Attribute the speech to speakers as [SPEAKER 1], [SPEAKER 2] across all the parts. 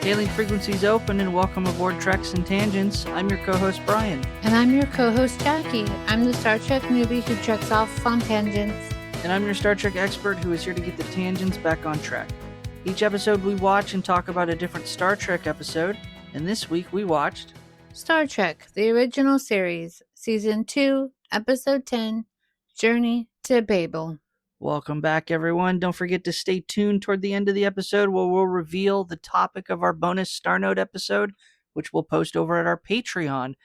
[SPEAKER 1] Hailing frequencies open and welcome aboard Treks and Tangents. I'm your co-host Brian.
[SPEAKER 2] And I'm your co-host Jaci. I'm the Star Trek newbie who treks off on tangents.
[SPEAKER 1] And I'm your Star Trek expert who is here to get the tangents back on track. Each episode we watch and talk about a different Star Trek episode. And this week we watched
[SPEAKER 2] Star Trek, the original series, Season 2, Episode 10, Journey to Babel.
[SPEAKER 1] Welcome back, everyone. Don't forget to stay tuned toward the end of the episode where we'll reveal the topic of our bonus Star Note episode, which we'll post over at our Patreon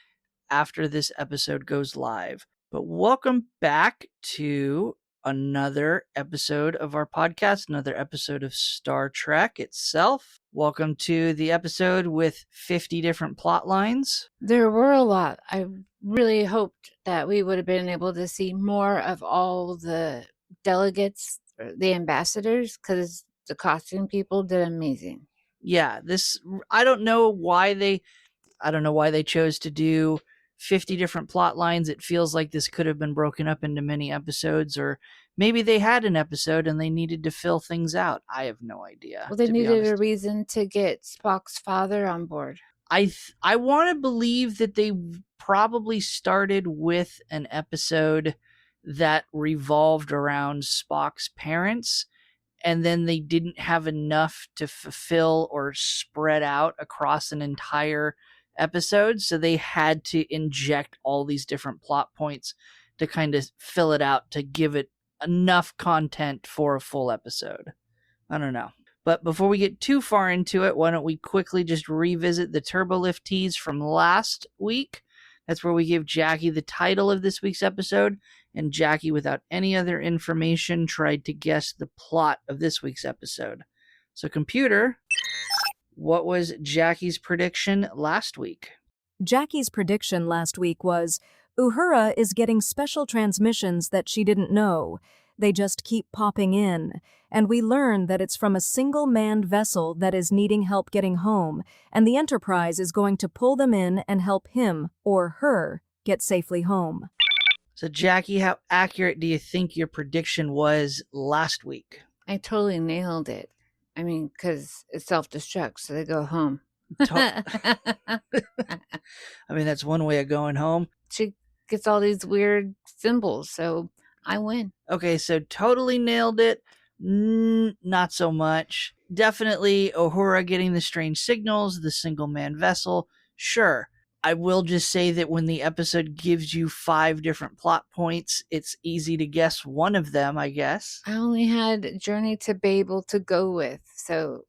[SPEAKER 1] after this episode goes live. But welcome back to another episode of our podcast, another episode of Star Trek itself. Welcome to the episode with 50 different plot lines.
[SPEAKER 2] There were a lot. I really hoped that we would have been able to see more of all the delegates, the ambassadors, because the costume people did amazing.
[SPEAKER 1] Yeah, I don't know why they chose to do 50 different plot lines. It feels like this could have been broken up into many episodes, or maybe they had an episode and they needed to fill things out. I have no idea.
[SPEAKER 2] Well, they needed a reason to get Spock's father on board.
[SPEAKER 1] I want to believe that they probably started with an episode that revolved around Spock's parents, and then they didn't have enough to fulfill or spread out across an entire episode, so they had to inject all these different plot points to kind of fill it out to give it enough content for a full episode. I don't know. But before we get too far into it, why don't we quickly just revisit the Turbolift tease from last week. That's where we give Jaci the title of this week's episode, and Jaci, without any other information, tried to guess the plot of this week's episode. So, computer, what was Jaci's prediction last week?
[SPEAKER 3] Jaci's prediction last week was, Uhura is getting special transmissions that she didn't know. They just keep popping in, and we learn that it's from a single manned vessel that is needing help getting home, and the Enterprise is going to pull them in and help him, or her, get safely home.
[SPEAKER 1] So, Jaci, how accurate do you think your prediction was last week?
[SPEAKER 2] I totally nailed it. I mean, because it self-destructs, so they go home.
[SPEAKER 1] I mean, that's one way of going home.
[SPEAKER 2] She gets all these weird symbols, so I win.
[SPEAKER 1] Okay, so totally nailed it. Not so much. Definitely Uhura getting the strange signals, the single-man vessel. Sure. I will just say that when the episode gives you 5 different plot points, it's easy to guess one of them, I guess.
[SPEAKER 2] I only had Journey to Babel to go with, so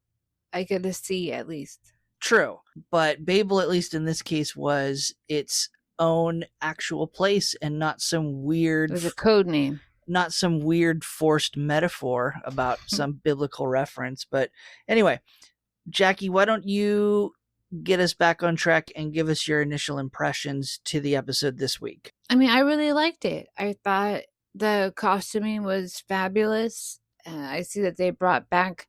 [SPEAKER 2] I get to see at least.
[SPEAKER 1] True. But Babel, at least in this case, was its own actual place and not some weird...
[SPEAKER 2] It was a code name.
[SPEAKER 1] Not some weird forced metaphor about some biblical reference. But anyway, Jaci, why don't you get us back on track and give us your initial impressions to the episode this week?
[SPEAKER 2] I mean, I really liked it. I thought the costuming was fabulous. I see that they brought back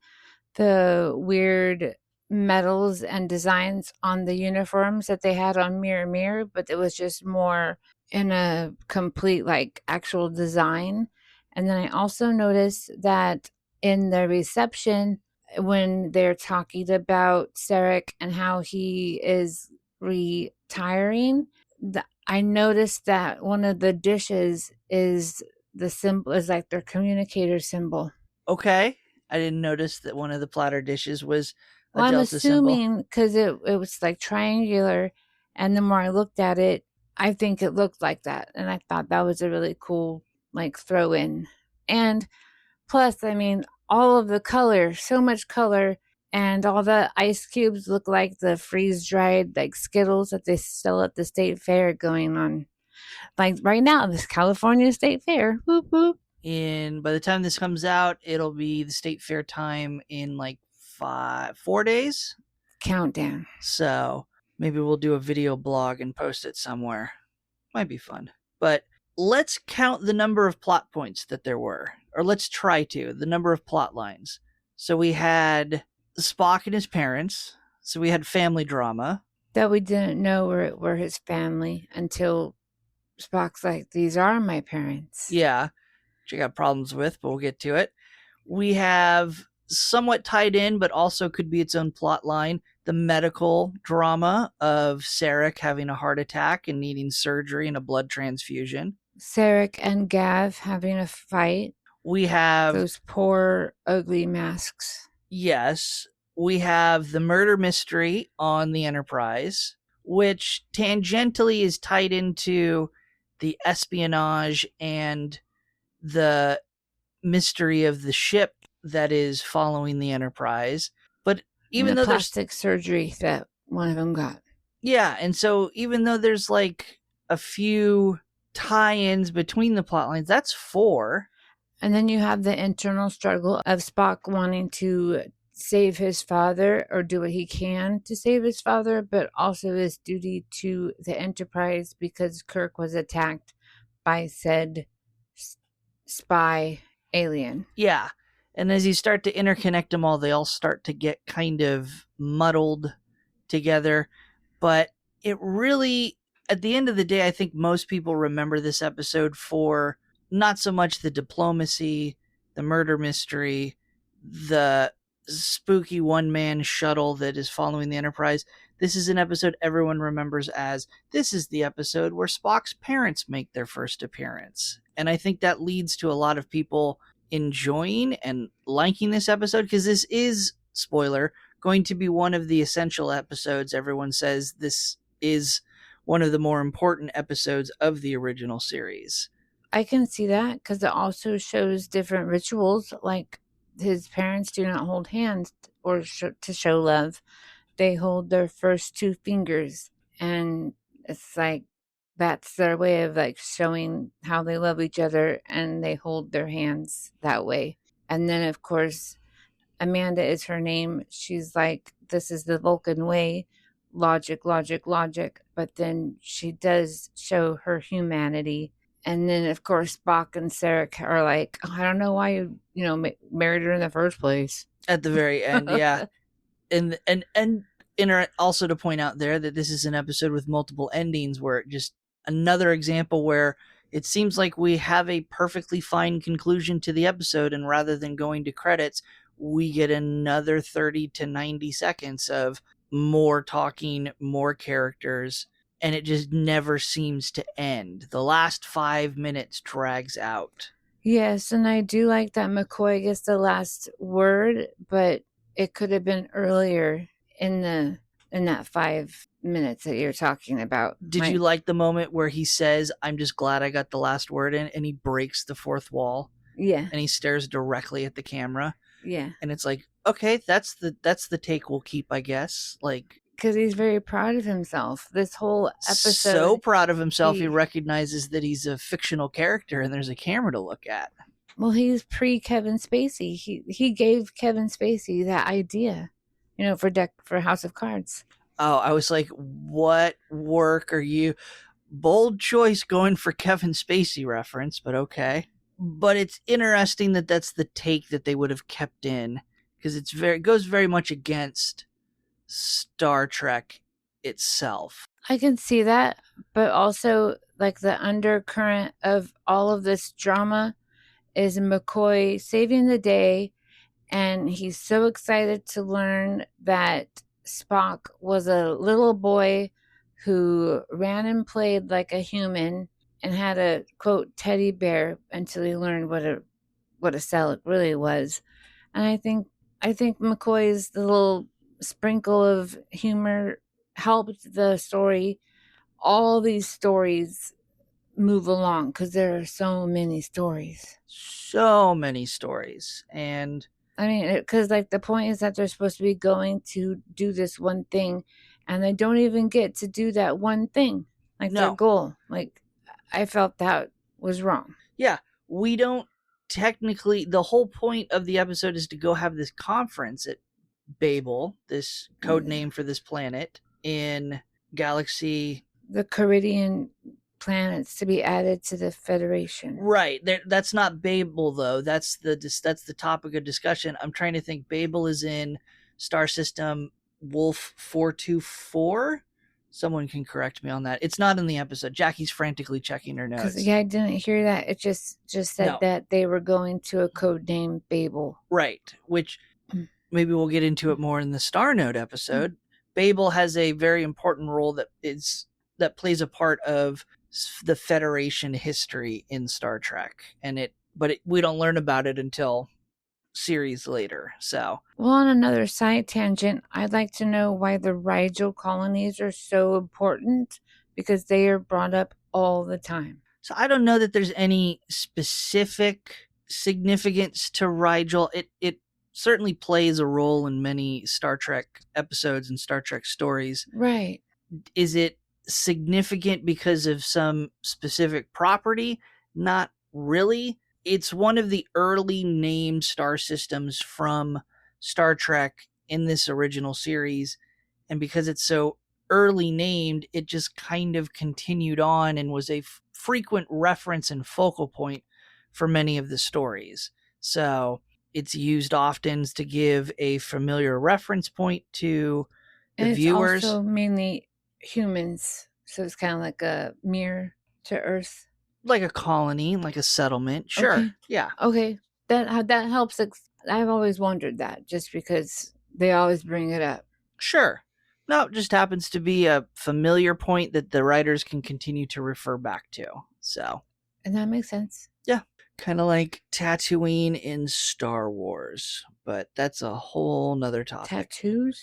[SPEAKER 2] the weird medals and designs on the uniforms that they had on Mirror Mirror, but it was just more in a complete, like, actual design. And then I also noticed that in the reception, when they're talking about Sarek and how he is retiring, I noticed that one of the dishes is the symbol, is like their communicator symbol.
[SPEAKER 1] Okay. I didn't notice that one of the platter dishes was a
[SPEAKER 2] Delta
[SPEAKER 1] symbol.
[SPEAKER 2] I'm assuming because it was like triangular, and the more I looked at it, I think it looked like that. And I thought that was a really cool, like, throw in. And plus, I mean, all of the color, so much color, and all the ice cubes look like the freeze-dried, like, Skittles that they sell at the state fair going on. Like, right now, this California State Fair. Whoop, whoop.
[SPEAKER 1] By the time this comes out, it'll be the state fair time in, like, 4 days?
[SPEAKER 2] Countdown.
[SPEAKER 1] So maybe we'll do a video blog and post it somewhere. Might be fun. But let's count the number of plot points that there were. Or let's try to. The number of plot lines. So we had Spock and his parents. So we had family drama.
[SPEAKER 2] That we didn't know were his family until Spock's like, these are my parents.
[SPEAKER 1] Yeah. Which I got problems with, but we'll get to it. We have somewhat tied in, but also could be its own plot line, the medical drama of Sarek having a heart attack and needing surgery and a blood transfusion.
[SPEAKER 2] Sarek and Gav having a fight.
[SPEAKER 1] We have...
[SPEAKER 2] those poor, ugly masks.
[SPEAKER 1] Yes. We have the murder mystery on the Enterprise, which tangentially is tied into the espionage and the mystery of the ship that is following the Enterprise. But even though there's
[SPEAKER 2] plastic surgery that one of them got.
[SPEAKER 1] Yeah, and so even though there's like a few tie-ins between the plot lines, that's 4.
[SPEAKER 2] And then you have the internal struggle of Spock wanting to save his father or do what he can to save his father, but also his duty to the Enterprise because Kirk was attacked by said spy alien.
[SPEAKER 1] Yeah. And as you start to interconnect them all, they all start to get kind of muddled together. But it really, at the end of the day, I think most people remember this episode for not so much the diplomacy, the murder mystery, the spooky one-man shuttle that is following the Enterprise. This is an episode everyone remembers as, this is the episode where Spock's parents make their first appearance. And I think that leads to a lot of people enjoying and liking this episode, because this is, spoiler, going to be one of the essential episodes. Everyone says this is one of the more important episodes of the original series.
[SPEAKER 2] I can see that because it also shows different rituals, like his parents do not hold hands or to show love. They hold their first 2 fingers, and it's like that's their way of like showing how they love each other, and they hold their hands that way. And then of course Amanda is her name. She's like, this is the Vulcan way, logic, logic, logic. But then she does show her humanity. And then of course Spock and Sarek are like, oh, I don't know why you married her in the first place.
[SPEAKER 1] At the very end, yeah. And also to point out there that this is an episode with multiple endings, where just another example where it seems like we have a perfectly fine conclusion to the episode, and rather than going to credits, we get another 30 to 90 seconds of more talking, more characters, and it just never seems to end. The last 5 minutes drags out.
[SPEAKER 2] Yes, and I do like that McCoy gets the last word, but it could have been earlier in that 5 minutes that you're talking about.
[SPEAKER 1] Did you like the moment where he says, I'm just glad I got the last word in, and he breaks the fourth wall?
[SPEAKER 2] Yeah.
[SPEAKER 1] And he stares directly at the camera?
[SPEAKER 2] Yeah.
[SPEAKER 1] And it's like, okay, that's the take we'll keep, I guess. Like,
[SPEAKER 2] because he's very proud of himself. This whole episode.
[SPEAKER 1] So proud of himself, he recognizes that he's a fictional character and there's a camera to look at.
[SPEAKER 2] Well, he's pre-Kevin Spacey. He gave Kevin Spacey that idea, for House of Cards.
[SPEAKER 1] Oh, I was like, what work are you... Bold choice going for Kevin Spacey reference, but okay. But it's interesting that that's the take that they would have kept in, because it goes very much against Star Trek itself.
[SPEAKER 2] I can see that, but also like the undercurrent of all of this drama is McCoy saving the day, and he's so excited to learn that Spock was a little boy who ran and played like a human and had a, quote, teddy bear until he learned what a cell it really was. And I think McCoy's little sprinkle of humor helped the story, all these stories, move along, because there are so many stories.
[SPEAKER 1] And
[SPEAKER 2] I mean, because like the point is that they're supposed to be going to do this one thing, and they don't even get to do that one thing, like their goal. Like, I felt that was wrong.
[SPEAKER 1] Yeah, we don't technically... The whole point of the episode is to go have this conference at Babel, this code name for this planet in galaxy...
[SPEAKER 2] The Caridian planets to be added to the Federation.
[SPEAKER 1] Right. That's not Babel, though. That's the topic of discussion. I'm trying to think. Babel is in Star System Wolf 424. Someone can correct me on that. It's not in the episode. Jackie's frantically checking her notes.
[SPEAKER 2] Yeah, I didn't hear that. It just said that they were going to a code name Babel.
[SPEAKER 1] Right. Which maybe we'll get into it more in the Star Note episode. Babel has a very important role that plays a part of the Federation history in Star Trek, but we don't learn about it until series later. So,
[SPEAKER 2] well, on another side tangent, I'd like to know why the Rigel colonies are so important, because they are brought up all the time.
[SPEAKER 1] So I don't know that there's any specific significance to Rigel. It certainly plays a role in many Star Trek episodes and Star Trek stories.
[SPEAKER 2] Right.
[SPEAKER 1] Is it significant because of some specific property? Not really. It's one of the early named star systems from Star Trek in this original series, and because it's so early named, it just kind of continued on and was a frequent reference and focal point for many of the stories. So it's used often to give a familiar reference point to the
[SPEAKER 2] And
[SPEAKER 1] viewers.
[SPEAKER 2] It's also mainly humans, so it's kind of like a mirror to Earth.
[SPEAKER 1] Like a colony, like a settlement. Sure.
[SPEAKER 2] Okay.
[SPEAKER 1] Yeah.
[SPEAKER 2] Okay, that helps. I've always wondered that, just because they always bring it up.
[SPEAKER 1] Sure. No, it just happens to be a familiar point that the writers can continue to refer back to. So.
[SPEAKER 2] And that makes sense.
[SPEAKER 1] Yeah. Kind of like Tatooine in Star Wars. But that's a whole nother topic.
[SPEAKER 2] Tattoos?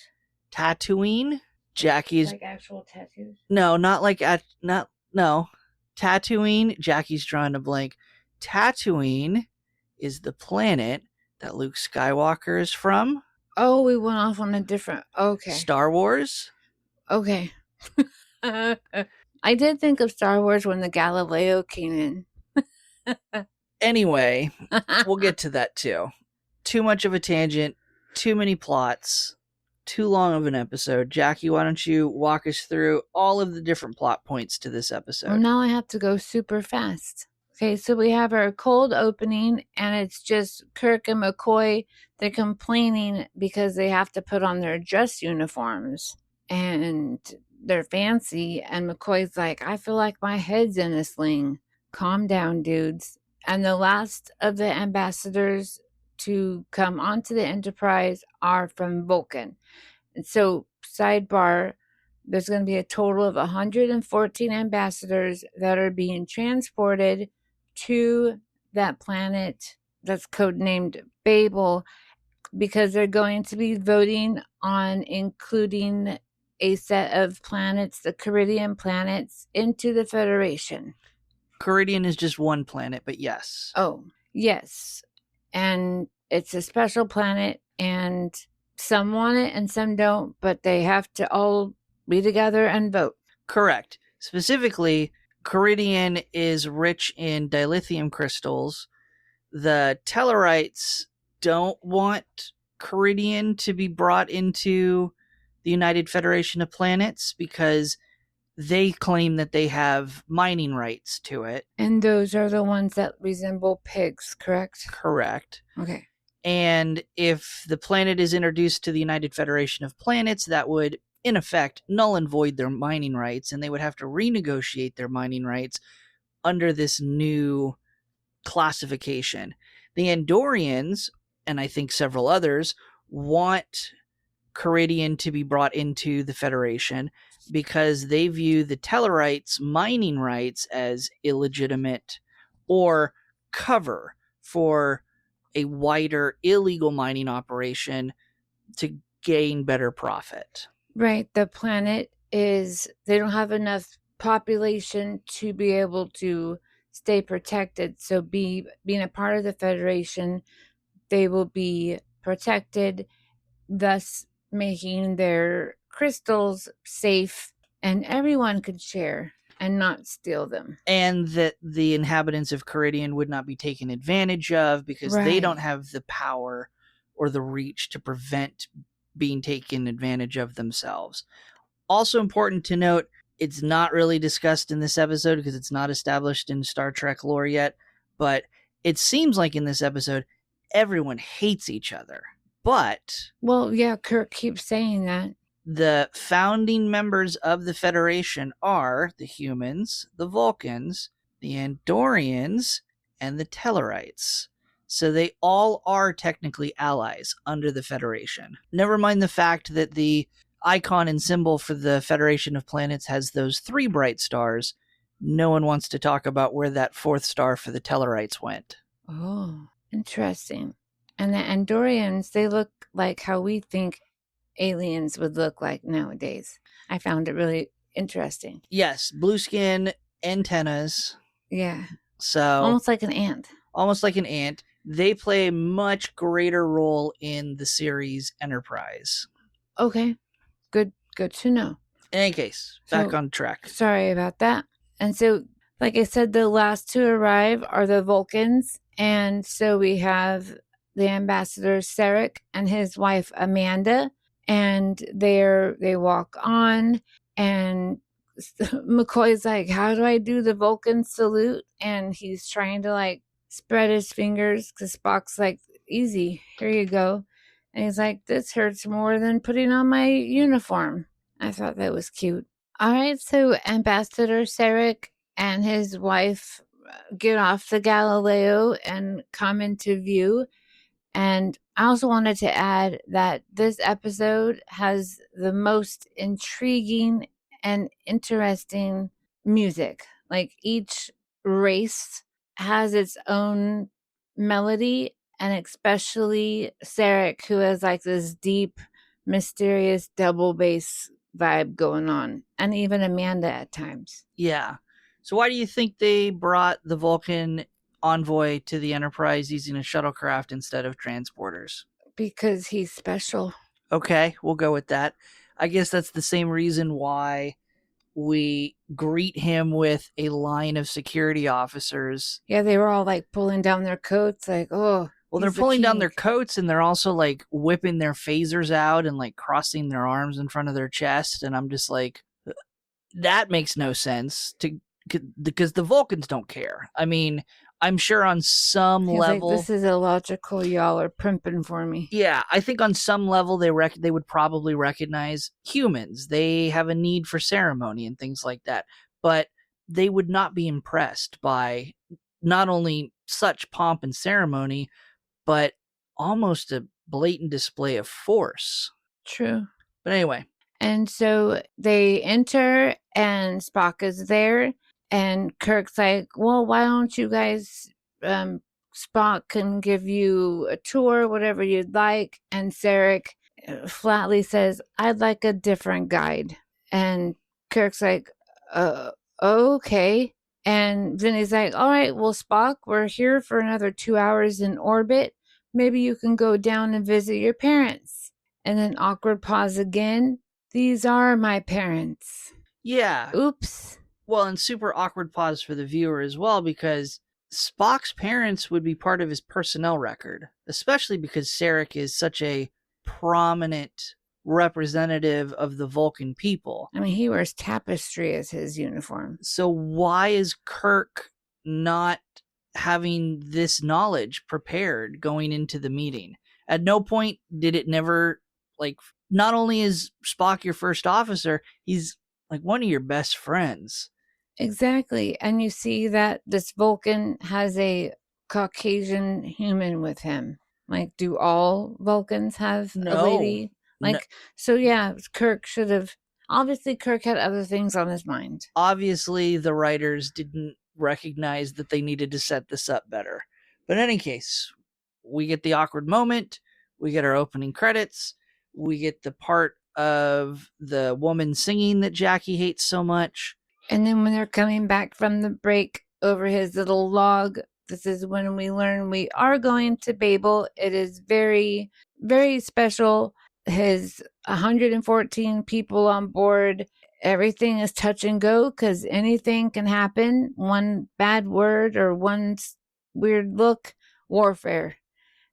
[SPEAKER 1] Tatooine? Jackie's.
[SPEAKER 2] Like actual tattoos?
[SPEAKER 1] No, not like no. Tatooine, Jackie's drawing a blank. Tatooine is the planet that Luke Skywalker is from.
[SPEAKER 2] Oh, we went off on a different... Okay.
[SPEAKER 1] Star Wars.
[SPEAKER 2] Okay. I did think of Star Wars when the Galileo came in.
[SPEAKER 1] Anyway, we'll get to that too. Too much of a tangent, too many plots, too long of an episode. Jackie, why don't you walk us through all of the different plot points to this episode?
[SPEAKER 2] Well, now I have to go super fast. Okay, so we have our cold opening, and it's just Kirk and McCoy. They're complaining because they have to put on their dress uniforms, and they're fancy. And McCoy's like, I feel like my head's in a sling. Calm down, dudes. And the last of the ambassadors to come onto the Enterprise are from Vulcan. And so, sidebar, there's going to be a total of 114 ambassadors that are being transported to that planet that's codenamed Babel, because they're going to be voting on including a set of planets, the Caridian planets, into the Federation.
[SPEAKER 1] Caridian is just one planet, but yes.
[SPEAKER 2] Oh, yes. And it's a special planet, and some want it and some don't, but they have to all be together and vote.
[SPEAKER 1] Correct. Specifically, Caridian is rich in dilithium crystals. The Tellarites don't want Caridian to be brought into the United Federation of Planets because they claim that they have mining rights to it.
[SPEAKER 2] And those are the ones that resemble pigs, correct?
[SPEAKER 1] Correct.
[SPEAKER 2] Okay.
[SPEAKER 1] And if the planet is introduced to the United Federation of Planets, that would, in effect, null and void their mining rights, and they would have to renegotiate their mining rights under this new classification. The Andorians, and I think several others, want Caridian to be brought into the Federation because they view the Tellarites' mining rights as illegitimate or cover for a wider illegal mining operation to gain better profit.
[SPEAKER 2] Right. The planet is, they don't have enough population to be able to stay protected. So being a part of the Federation, they will be protected, thus making their crystals safe, and everyone could share and not steal them.
[SPEAKER 1] And that the inhabitants of Caridian would not be taken advantage of because they don't have the power or the reach to prevent being taken advantage of themselves. Also important to note, it's not really discussed in this episode because it's not established in Star Trek lore yet, but it seems like in this episode, everyone hates each other. But...
[SPEAKER 2] well, yeah, Kirk keeps saying that.
[SPEAKER 1] The founding members of the Federation are the humans, the Vulcans, the Andorians, and the Tellarites. So they all are technically allies under the Federation. Never mind the fact that the icon and symbol for the Federation of Planets has those 3 bright stars. No one wants to talk about where that 4th star for the Tellarites went.
[SPEAKER 2] Oh, interesting. And the Andorians, they look like how we think aliens would look like nowadays. I found it really interesting.
[SPEAKER 1] Yes, blue skin, antennas.
[SPEAKER 2] Yeah.
[SPEAKER 1] So
[SPEAKER 2] Almost like an ant.
[SPEAKER 1] Almost like an ant. They play a much greater role in the series Enterprise.
[SPEAKER 2] Okay. Good to know.
[SPEAKER 1] In any case, back on track.
[SPEAKER 2] Sorry about that. And so, like I said, the last to arrive are the Vulcans. And so we have the ambassador Sarek and his wife Amanda. And they walk on, and McCoy's like, how do I do the Vulcan salute? And he's trying to like spread his fingers because Spock's like, easy, here you go. And he's like, this hurts more than putting on my uniform. I thought that was cute. All right, so Ambassador Sarek and his wife get off the Galileo and come into view. And I also wanted to add that this episode has the most intriguing and interesting music. Like each race has its own melody, and especially Sarek, who has like this deep, mysterious double bass vibe going on, and even Amanda at times.
[SPEAKER 1] Yeah. So why do you think they brought the Vulcan envoy to the Enterprise using a shuttlecraft instead of transporters?
[SPEAKER 2] Because he's special.
[SPEAKER 1] Okay, we'll go with that. I guess that's the same reason why we greet him with a line of security officers.
[SPEAKER 2] Yeah, they were all like pulling down their coats, like, oh.
[SPEAKER 1] Well, they're pulling down their coats, and they're also like whipping their phasers out and like crossing their arms in front of their chest. And I'm just like, that makes no sense because the Vulcans don't care. I mean, I'm sure on some level,
[SPEAKER 2] like, this is illogical. Y'all are primping for me.
[SPEAKER 1] Yeah, I think on some level they would probably recognize humans. They have a need for ceremony and things like that, but they would not be impressed by not only such pomp and ceremony, but almost a blatant display of force.
[SPEAKER 2] True.
[SPEAKER 1] But anyway.
[SPEAKER 2] And so they enter, and Spock is there. And Kirk's like, well, why don't you guys, Spock can give you a tour, whatever you'd like. And Sarek flatly says, I'd like a different guide. And Kirk's like, okay. And then he's like, all right, well, Spock, we're here for another 2 hours in orbit. Maybe you can go down and visit your parents. And then awkward pause again. These are my parents.
[SPEAKER 1] Yeah.
[SPEAKER 2] Oops.
[SPEAKER 1] Well, and super awkward pause for the viewer as well, because Spock's parents would be part of his personnel record, especially because Sarek is such a prominent representative of the Vulcan people.
[SPEAKER 2] I mean, he wears tapestry as his uniform.
[SPEAKER 1] So why is Kirk not having this knowledge prepared going into the meeting? At no point did it never, like, not only is Spock your first officer, he's like one of your best friends.
[SPEAKER 2] Exactly. And you see that this Vulcan has a Caucasian human with him. Like, do all Vulcans have a lady? Like, no. So yeah, Kirk should have, obviously Kirk had other things on his mind.
[SPEAKER 1] Obviously the writers didn't recognize that they needed to set this up better. But in any case, we get the awkward moment, we get our opening credits, we get the part of the woman singing that Jaci hates so much.
[SPEAKER 2] And then when they're coming back from the break over his little log, this is when we learn we are going to Babel. It is very, very special. His 114 people on board. Everything is touch and go because anything can happen. One bad word or one weird look, warfare.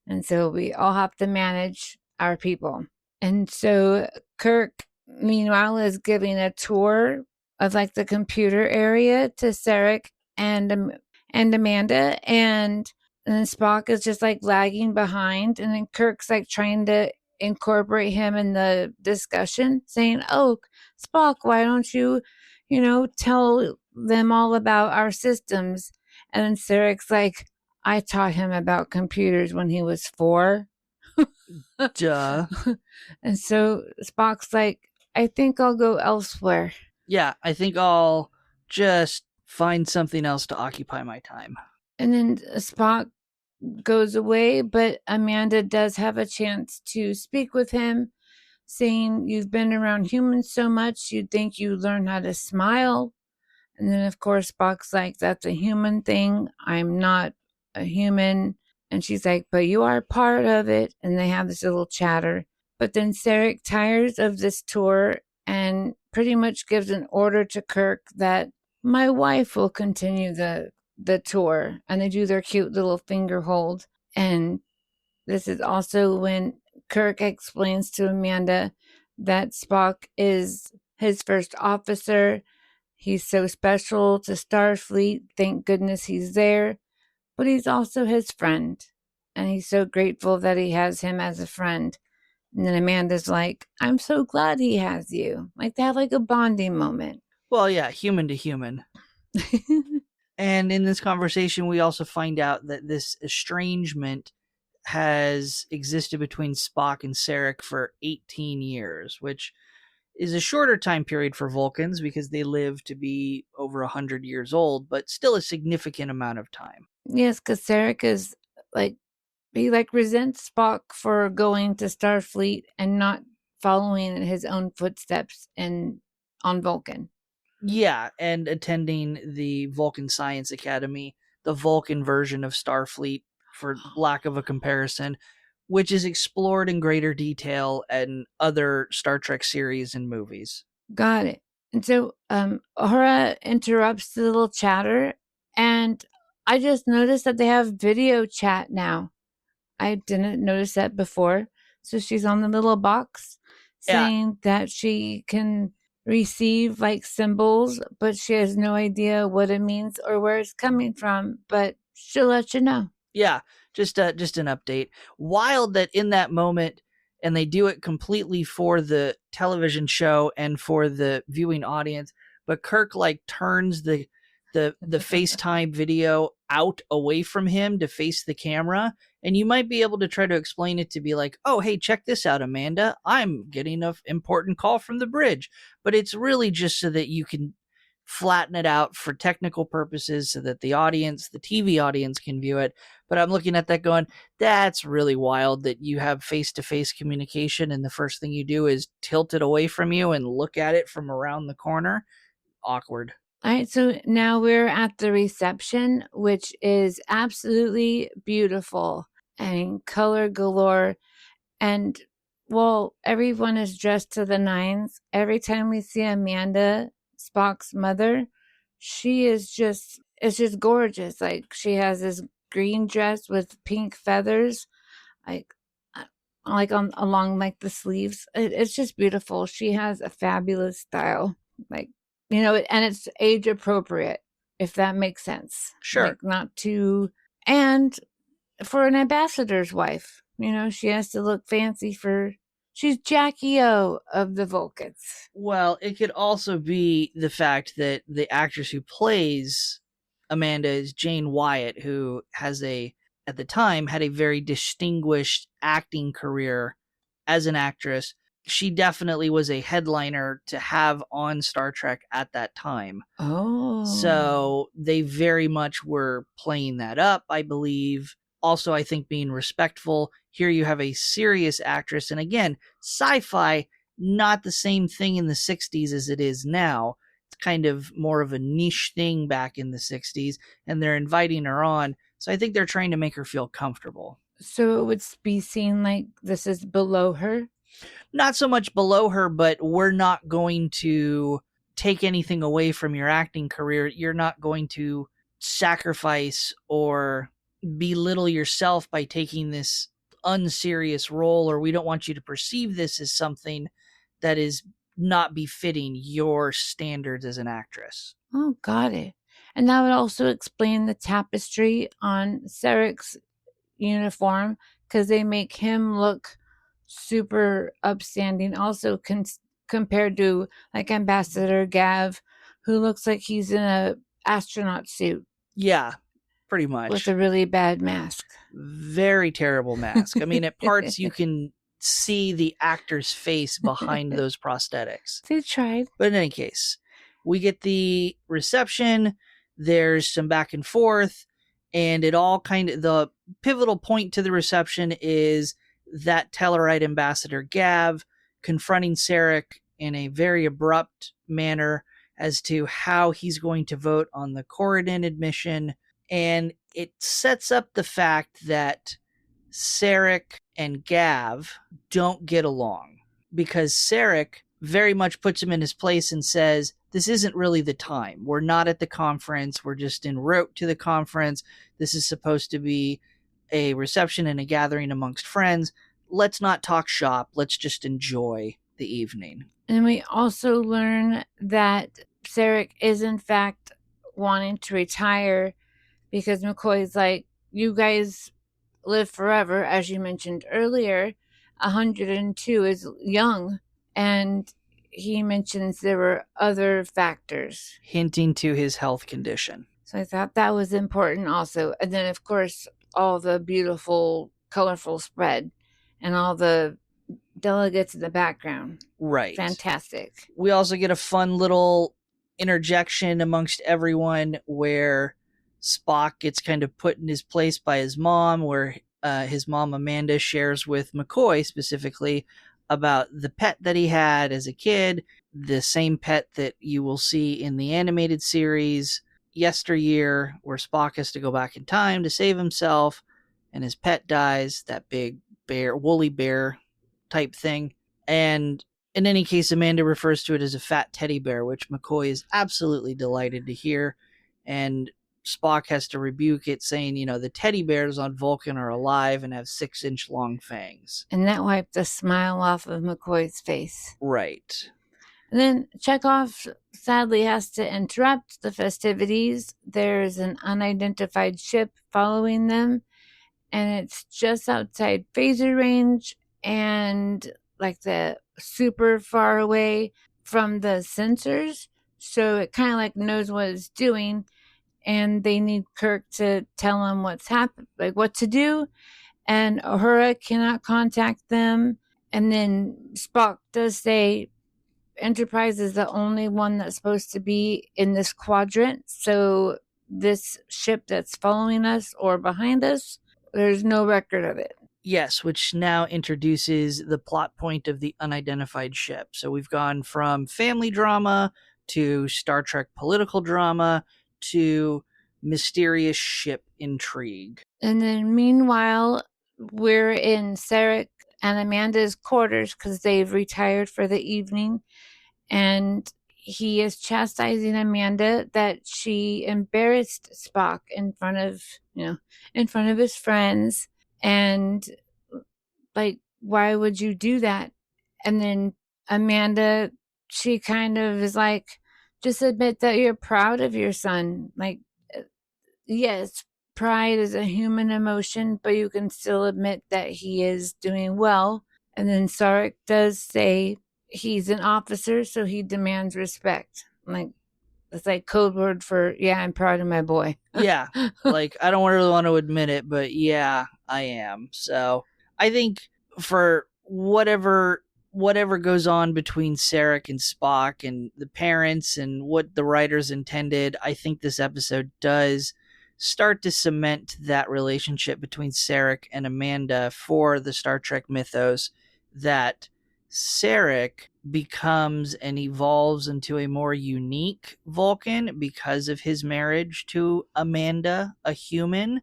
[SPEAKER 2] And so we all have to manage our people. And so Kirk, meanwhile, is giving a tour of like the computer area to Sarek and Amanda, and then Spock is just like lagging behind, and then Kirk's like trying to incorporate him in the discussion, saying, oh, Spock, why don't you tell them all about our systems? And then Sarek's like, I taught him about computers when he was 4.
[SPEAKER 1] Duh.
[SPEAKER 2] And so Spock's like, I think I'll go elsewhere.
[SPEAKER 1] Yeah, I think I'll just find something else to occupy my time.
[SPEAKER 2] And then Spock goes away, but Amanda does have a chance to speak with him, saying, "You've been around humans so much, you'd think you learn how to smile." And then, of course, Spock's like, "That's a human thing. I'm not a human." And she's like, "But you are part of it." And they have this little chatter. But then Sarek tires of this tour and pretty much gives an order to Kirk that my wife will continue the tour. And they do their cute little finger hold. And this is also when Kirk explains to Amanda that Spock is his first officer. He's so special to Starfleet. Thank goodness he's there. But he's also his friend. And he's so grateful that he has him as a friend. And then Amanda's like, "I'm so glad he has you." Like they have like a bonding moment.
[SPEAKER 1] Well, yeah, human to human. And in this conversation, we also find out that this estrangement has existed between Spock and Sarek for 18 years, which is a shorter time period for Vulcans because they live to be over 100 years old, but still a significant amount of time.
[SPEAKER 2] Yes, because Sarek is like, he like resents Spock for going to Starfleet and not following in his own footsteps on Vulcan.
[SPEAKER 1] Yeah, and attending the Vulcan Science Academy, the Vulcan version of Starfleet, for lack of a comparison, which is explored in greater detail in other Star Trek series and movies.
[SPEAKER 2] Got it. And so Uhura interrupts the little chatter, and I just noticed that they have video chat now. I didn't notice that before. So she's on the little box saying that she can receive like symbols, but she has no idea what it means or where it's coming from, but she'll let you know.
[SPEAKER 1] Yeah, just an update. Wild that in that moment, and they do it completely for the television show and for the viewing audience, but Kirk like turns the FaceTime video out away from him to face the camera, and you might be able to try to explain it to be like, "Oh, hey, check this out, Amanda. I'm getting an important call from the bridge." But it's really just so that you can flatten it out for technical purposes so that the audience, the TV audience, can view it. But I'm looking at that going, that's really wild that you have face-to-face communication and the first thing you do is tilt it away from you and look at it from around the corner. Awkward.
[SPEAKER 2] All right, so now we're at the reception, which is absolutely beautiful and color galore. And well, everyone is dressed to the nines. Every time we see Amanda, Spock's mother, she is just, it's just gorgeous. Like she has this green dress with pink feathers, like along like the sleeves. It's just beautiful. She has a fabulous style, like, you know, and it's age appropriate, if that makes sense.
[SPEAKER 1] Sure.
[SPEAKER 2] Like not too, and for an ambassador's wife, you know, she has to look fancy she's Jaci O of the Vulcans.
[SPEAKER 1] Well, it could also be the fact that the actress who plays Amanda is Jane Wyatt, who at the time, had a very distinguished acting career as an actress. She definitely was a headliner to have on Star Trek at that time.
[SPEAKER 2] Oh.
[SPEAKER 1] So they very much were playing that up, I believe. Also, I think being respectful. Here you have a serious actress. And again, sci-fi, not the same thing in the 60s as it is now. It's kind of more of a niche thing back in the 60s. And they're inviting her on. So I think they're trying to make her feel comfortable.
[SPEAKER 2] So it would be seen like this is below her?
[SPEAKER 1] Not so much below her, but we're not going to take anything away from your acting career. You're not going to sacrifice or belittle yourself by taking this unserious role, or we don't want you to perceive this as something that is not befitting your standards as an actress.
[SPEAKER 2] Oh, got it. And that would also explain the tapestry on Sarek's uniform, because they make him look super upstanding also compared to like Ambassador Gav, who looks like he's in a astronaut suit.
[SPEAKER 1] Yeah, pretty much.
[SPEAKER 2] With a really bad mask.
[SPEAKER 1] Very terrible mask. I mean, at parts you can see the actor's face behind those prosthetics.
[SPEAKER 2] They tried.
[SPEAKER 1] But in any case, we get the reception. There's some back and forth, and it all kind of, the pivotal point to the reception is that Tellarite ambassador Gav confronting Sarek in a very abrupt manner as to how he's going to vote on the Corridon admission. And it sets up the fact that Sarek and Gav don't get along, because Sarek very much puts him in his place and says, this isn't really the time. We're not at the conference. We're just en route to the conference. This is supposed to be a reception and a gathering amongst friends. Let's not talk shop. Let's just enjoy the evening.
[SPEAKER 2] And we also learn that Sarek is in fact wanting to retire because McCoy's like, you guys live forever, as you mentioned earlier. 102 is young. And he mentions there were other factors,
[SPEAKER 1] hinting to his health condition.
[SPEAKER 2] So I thought that was important also. And then, of course, all the beautiful, colorful spread and all the delegates in the background.
[SPEAKER 1] Right.
[SPEAKER 2] Fantastic.
[SPEAKER 1] We also get a fun little interjection amongst everyone where Spock gets kind of put in his place by his mom, where his mom Amanda shares with McCoy specifically about the pet that he had as a kid, the same pet that you will see in the animated series Yesteryear, where Spock has to go back in time to save himself and his pet dies, that big bear, woolly bear type thing. And in any case, Amanda refers to it as a fat teddy bear, which McCoy is absolutely delighted to hear. And Spock has to rebuke it, saying, you know, the teddy bears on Vulcan are alive and have 6-inch long fangs.
[SPEAKER 2] And that wiped the smile off of McCoy's face.
[SPEAKER 1] Right.
[SPEAKER 2] And then Chekhov sadly has to interrupt the festivities. There's an unidentified ship following them, and it's just outside phaser range and like the super far away from the sensors. So it kind of like knows what it's doing. And they need Kirk to tell him what's happened, like what to do. And Uhura cannot contact them. And then Spock does say Enterprise is the only one that's supposed to be in this quadrant. So this ship that's following us or behind us, there's no record of it.
[SPEAKER 1] Yes, which now introduces the plot point of the unidentified ship. So we've gone from family drama to Star Trek political drama to mysterious ship intrigue.
[SPEAKER 2] And then meanwhile, we're in Sarek and Amanda's quarters because they've retired for the evening. And he is chastising Amanda that she embarrassed Spock in front of his friends. And like, why would you do that? And then Amanda, she kind of is like, just admit that you're proud of your son. Like, yes, pride is a human emotion, but you can still admit that he is doing well. And then Sarek does say he's an officer, so he demands respect. Like, it's like code word for, yeah, I'm proud of my boy.
[SPEAKER 1] Yeah, like, I don't really want to admit it, but yeah, I am. So I think for whatever goes on between Sarek and Spock and the parents and what the writers intended, I think this episode does start to cement that relationship between Sarek and Amanda for the Star Trek mythos, that Sarek becomes and evolves into a more unique Vulcan because of his marriage to Amanda, a human.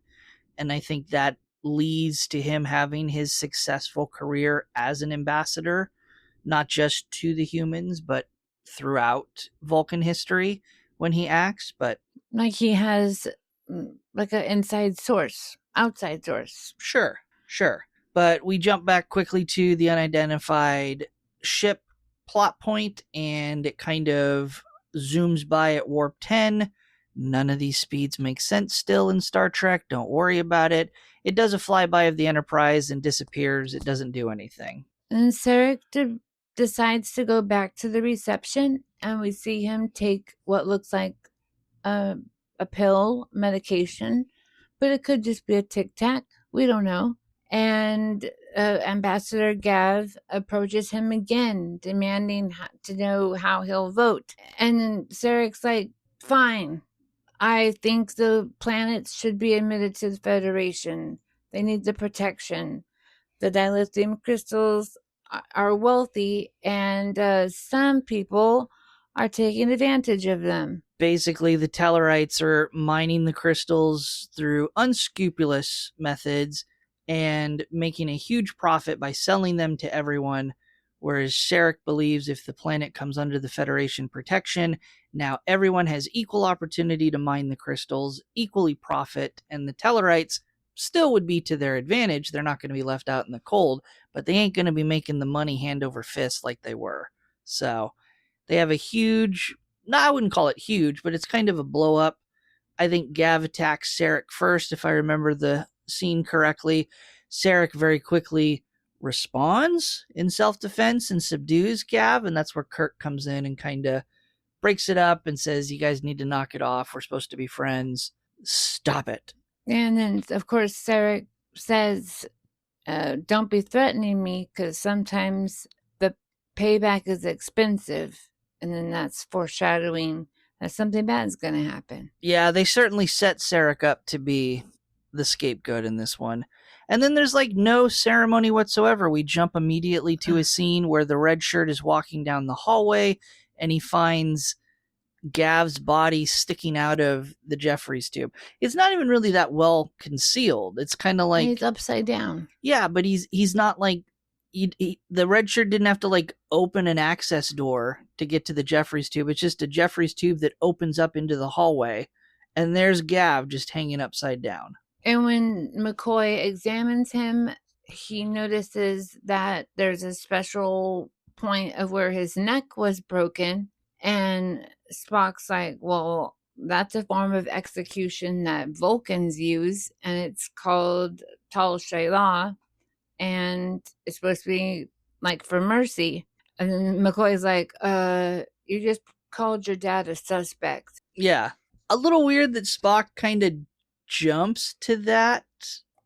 [SPEAKER 1] And I think that leads to him having his successful career as an ambassador, not just to the humans, but throughout Vulcan history when he acts. But
[SPEAKER 2] like he has like an inside source, outside source.
[SPEAKER 1] Sure. But we jump back quickly to the unidentified ship plot point, and it kind of zooms by at warp 10. None of these speeds make sense still in Star Trek. Don't worry about it. It does a flyby of the Enterprise and disappears. It doesn't do anything.
[SPEAKER 2] And Sarek decides to go back to the reception, and we see him take what looks like a pill, medication, but it could just be a Tic Tac. We don't know. And Ambassador Gav approaches him again, demanding to know how he'll vote. And Sarek's like, fine. I think the planets should be admitted to the Federation. They need the protection. The dilithium crystals are wealthy, and some people are taking advantage of them.
[SPEAKER 1] Basically, the Tellarites are mining the crystals through unscrupulous methods and making a huge profit by selling them to everyone, whereas Sarek believes if the planet comes under the Federation protection, now everyone has equal opportunity to mine the crystals, equally profit, and the Tellarites still would be to their advantage. They're not going to be left out in the cold, but they ain't going to be making the money hand over fist like they were. So they have a huge, no, I wouldn't call it huge, but it's kind of a blow up. I think Gav attacks Sarek first, if I remember the scene correctly. Sarek very quickly responds in self-defense and subdues Gav, and that's where Kirk comes in and kind of breaks it up and says, you guys need to knock it off. We're supposed to be friends. Stop it.
[SPEAKER 2] And then, of course, Sarek says, don't be threatening me, because sometimes the payback is expensive. And then that's foreshadowing that something bad is going to happen.
[SPEAKER 1] Yeah, they certainly set Sarek up to be the scapegoat in this one. And then there's like no ceremony whatsoever. We jump immediately to a scene where the red shirt is walking down the hallway and he finds Gav's body sticking out of the Jeffries tube. It's not even really that well concealed. It's kind of like
[SPEAKER 2] he's upside down.
[SPEAKER 1] Yeah, but he's not like the red shirt didn't have to like open an access door to get to the Jeffries tube. It's just a Jeffries tube that opens up into the hallway, and there's Gav just hanging upside down.
[SPEAKER 2] And when McCoy examines him, he notices that there's a special point of where his neck was broken, and Spock's like, well, that's a form of execution that Vulcans use, and it's called Tal Shayla, and it's supposed to be like for mercy. And then McCoy's like, you just called your dad a suspect.
[SPEAKER 1] Yeah. A little weird that Spock kind of jumps to that.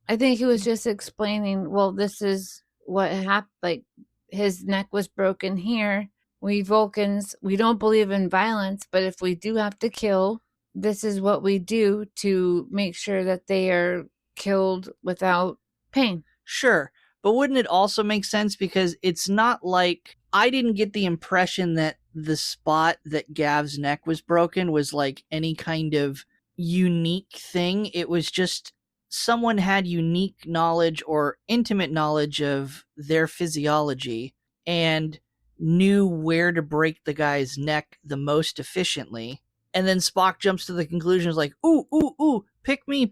[SPEAKER 2] I think he was just explaining, well, this is what happened. Like, his neck was broken here. We Vulcans, we don't believe in violence, but if we do have to kill, this is what we do to make sure that they are killed without pain.
[SPEAKER 1] Sure. But wouldn't it also make sense, because it's not like, I didn't get the impression that the spot that Gav's neck was broken was like any kind of unique thing. It was just someone had unique knowledge or intimate knowledge of their physiology and knew where to break the guy's neck the most efficiently. And then Spock jumps to the conclusion, is like, ooh, pick me.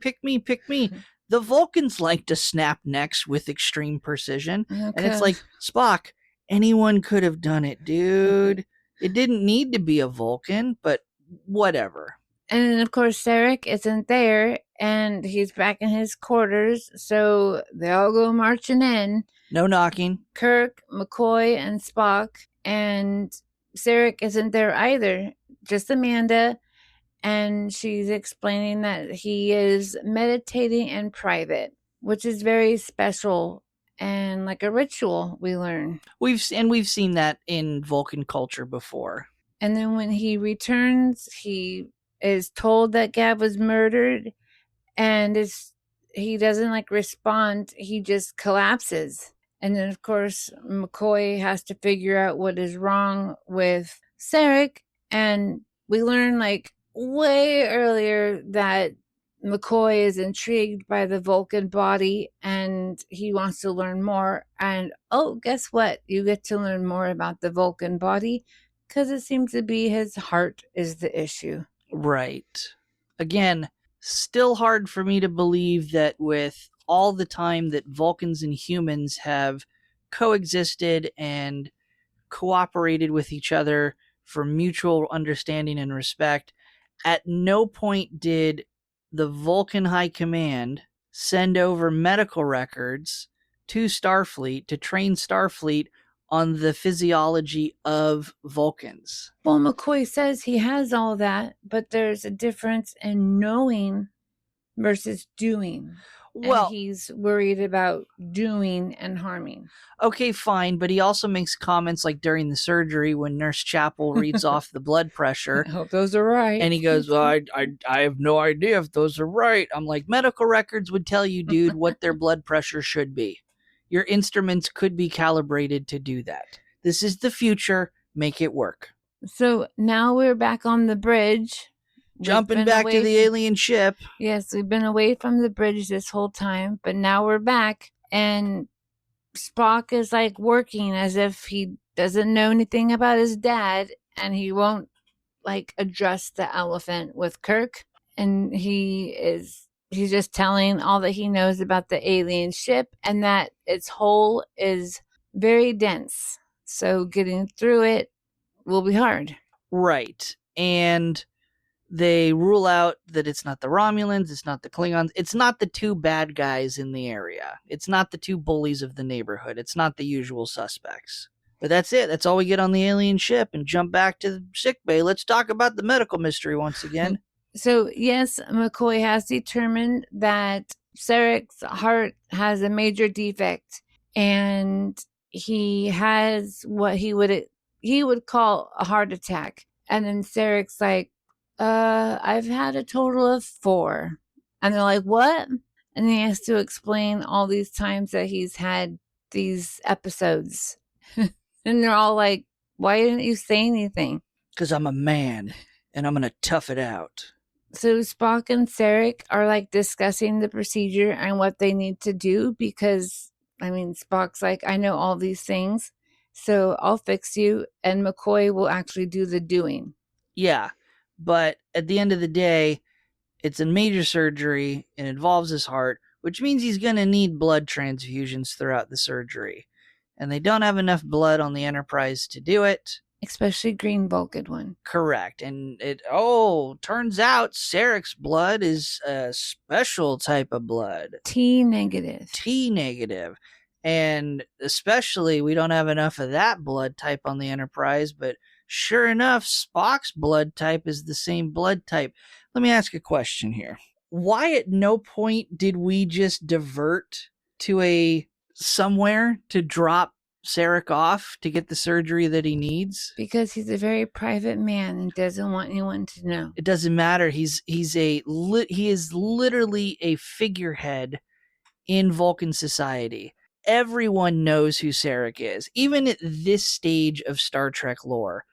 [SPEAKER 1] The Vulcans like to snap necks with extreme precision.
[SPEAKER 2] Okay.
[SPEAKER 1] And it's like, Spock, anyone could have done it, dude. It didn't need to be a Vulcan, but whatever.
[SPEAKER 2] And of course, Sarek isn't there, and he's back in his quarters, so they all go marching in.
[SPEAKER 1] No knocking.
[SPEAKER 2] Kirk, McCoy, and Spock, and Sarek isn't there either, just Amanda, and she's explaining that he is meditating in private, which is very special and like a ritual, we learn.
[SPEAKER 1] We've seen that in Vulcan culture before.
[SPEAKER 2] And then when he returns, he is told that Gav was murdered, and he doesn't like respond. He just collapses. And then, of course, McCoy has to figure out what is wrong with Sarek. And we learn like way earlier that McCoy is intrigued by the Vulcan body and he wants to learn more. And oh, guess what? You get to learn more about the Vulcan body, because it seems to be his heart is the issue.
[SPEAKER 1] Right. Again, still hard for me to believe that with all the time that Vulcans and humans have coexisted and cooperated with each other for mutual understanding and respect, at no point did the Vulcan High Command send over medical records to Starfleet to train Starfleet on the physiology of Vulcans.
[SPEAKER 2] Well, McCoy says he has all that, but there's a difference in knowing versus doing.
[SPEAKER 1] Well,
[SPEAKER 2] and he's worried about doing and harming.
[SPEAKER 1] okay, fine, but he also makes comments like during the surgery when Nurse Chapel reads off the blood pressure.
[SPEAKER 2] I hope those are right.
[SPEAKER 1] And he goes, well, I have no idea if those are right. I'm like, medical records would tell you, dude, what their blood pressure should be. Your instruments could be calibrated to do that. This is the future. Make it work.
[SPEAKER 2] So now we're back on the bridge.
[SPEAKER 1] Jumping back to the alien ship.
[SPEAKER 2] Yes, we've been away from the bridge this whole time, but now we're back. And Spock is like working as if he doesn't know anything about his dad, and he won't like address the elephant with Kirk. And he's just telling all that he knows about the alien ship and that its hull is very dense. So getting through it will be hard.
[SPEAKER 1] Right. And they rule out that it's not the Romulans, it's not the Klingons, it's not the two bad guys in the area. It's not the two bullies of the neighborhood. It's not the usual suspects. But that's it. That's all we get on the alien ship, and jump back to the sickbay. Let's talk about the medical mystery once again.
[SPEAKER 2] So, yes, McCoy has determined that Sarek's heart has a major defect, and he has what he would call a heart attack. And then Sarek's like, I've had a total of 4. And they're like, what? And he has to explain all these times that he's had these episodes. And they're all like, why didn't you say anything?
[SPEAKER 1] Because I'm a man, and I'm going to tough it out.
[SPEAKER 2] So Spock and Sarek are like discussing the procedure and what they need to do because, Spock's like, I know all these things, so I'll fix you. And McCoy will actually do the doing.
[SPEAKER 1] Yeah. But at the end of the day, it's a major surgery. It involves his heart, which means he's going to need blood transfusions throughout the surgery. And they don't have enough blood on the Enterprise to do it.
[SPEAKER 2] Especially green Vulcan one.
[SPEAKER 1] Correct. And turns out Sarek's blood is a special type of blood.
[SPEAKER 2] T negative.
[SPEAKER 1] T negative. And especially, we don't have enough of that blood type on the Enterprise, but sure enough, Spock's blood type is the same blood type. Let me ask a question here. Why at no point did we just divert to somewhere to drop Sarek off to get the surgery that he needs?
[SPEAKER 2] Because he's a very private man and doesn't want anyone to know.
[SPEAKER 1] It doesn't matter. He is literally a figurehead in Vulcan society. Everyone knows who Sarek is. Even at this stage of Star Trek lore,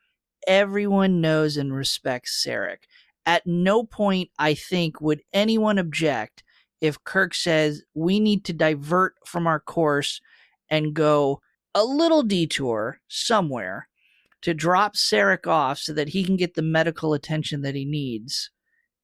[SPEAKER 1] everyone knows and respects Sarek. At no point, I think, would anyone object if Kirk says, we need to divert from our course and go a little detour somewhere to drop Sarek off so that he can get the medical attention that he needs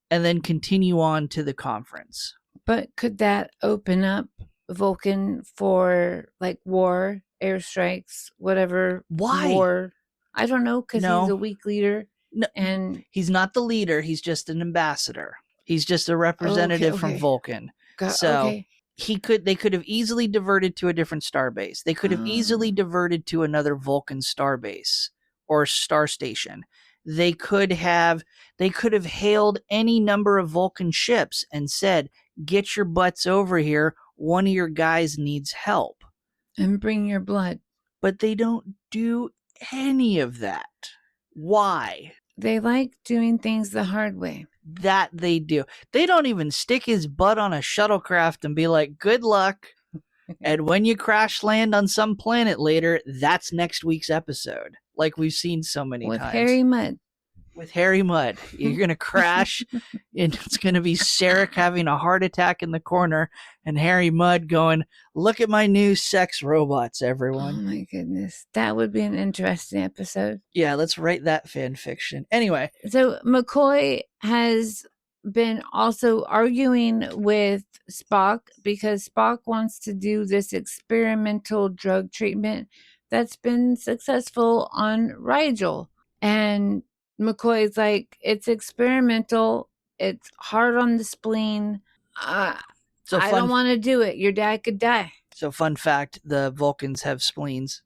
[SPEAKER 1] and then continue on to the conference.
[SPEAKER 2] But could that open up Vulcan for like war, airstrikes, whatever?
[SPEAKER 1] Why?
[SPEAKER 2] War? I don't know, because he's a weak leader.
[SPEAKER 1] No,
[SPEAKER 2] and
[SPEAKER 1] he's not the leader. He's just an ambassador. He's just a representative from Vulcan. They could have easily diverted to a different starbase. They could have easily diverted to another Vulcan starbase or star station. They could have hailed any number of Vulcan ships and said, "Get your butts over here. One of your guys needs help."
[SPEAKER 2] And bring your blood.
[SPEAKER 1] But they don't do any of that. Why?
[SPEAKER 2] They like doing things the hard way.
[SPEAKER 1] That they do. They don't even stick his butt on a shuttlecraft and be like, good luck. And when you crash land on some planet later, that's next week's episode. Like we've seen so many times. With Harry Mudd. You're going to crash, and it's going to be Sarek having a heart attack in the corner, and Harry Mudd going, look at my new sex robots, everyone.
[SPEAKER 2] Oh my goodness. That would be an interesting episode.
[SPEAKER 1] Yeah, let's write that fan fiction. Anyway.
[SPEAKER 2] So McCoy has been also arguing with Spock because Spock wants to do this experimental drug treatment that's been successful on Rigel. And McCoy's like, it's experimental. It's hard on the spleen. I don't want to do it. Your dad could die.
[SPEAKER 1] So fun fact, the Vulcans have spleens.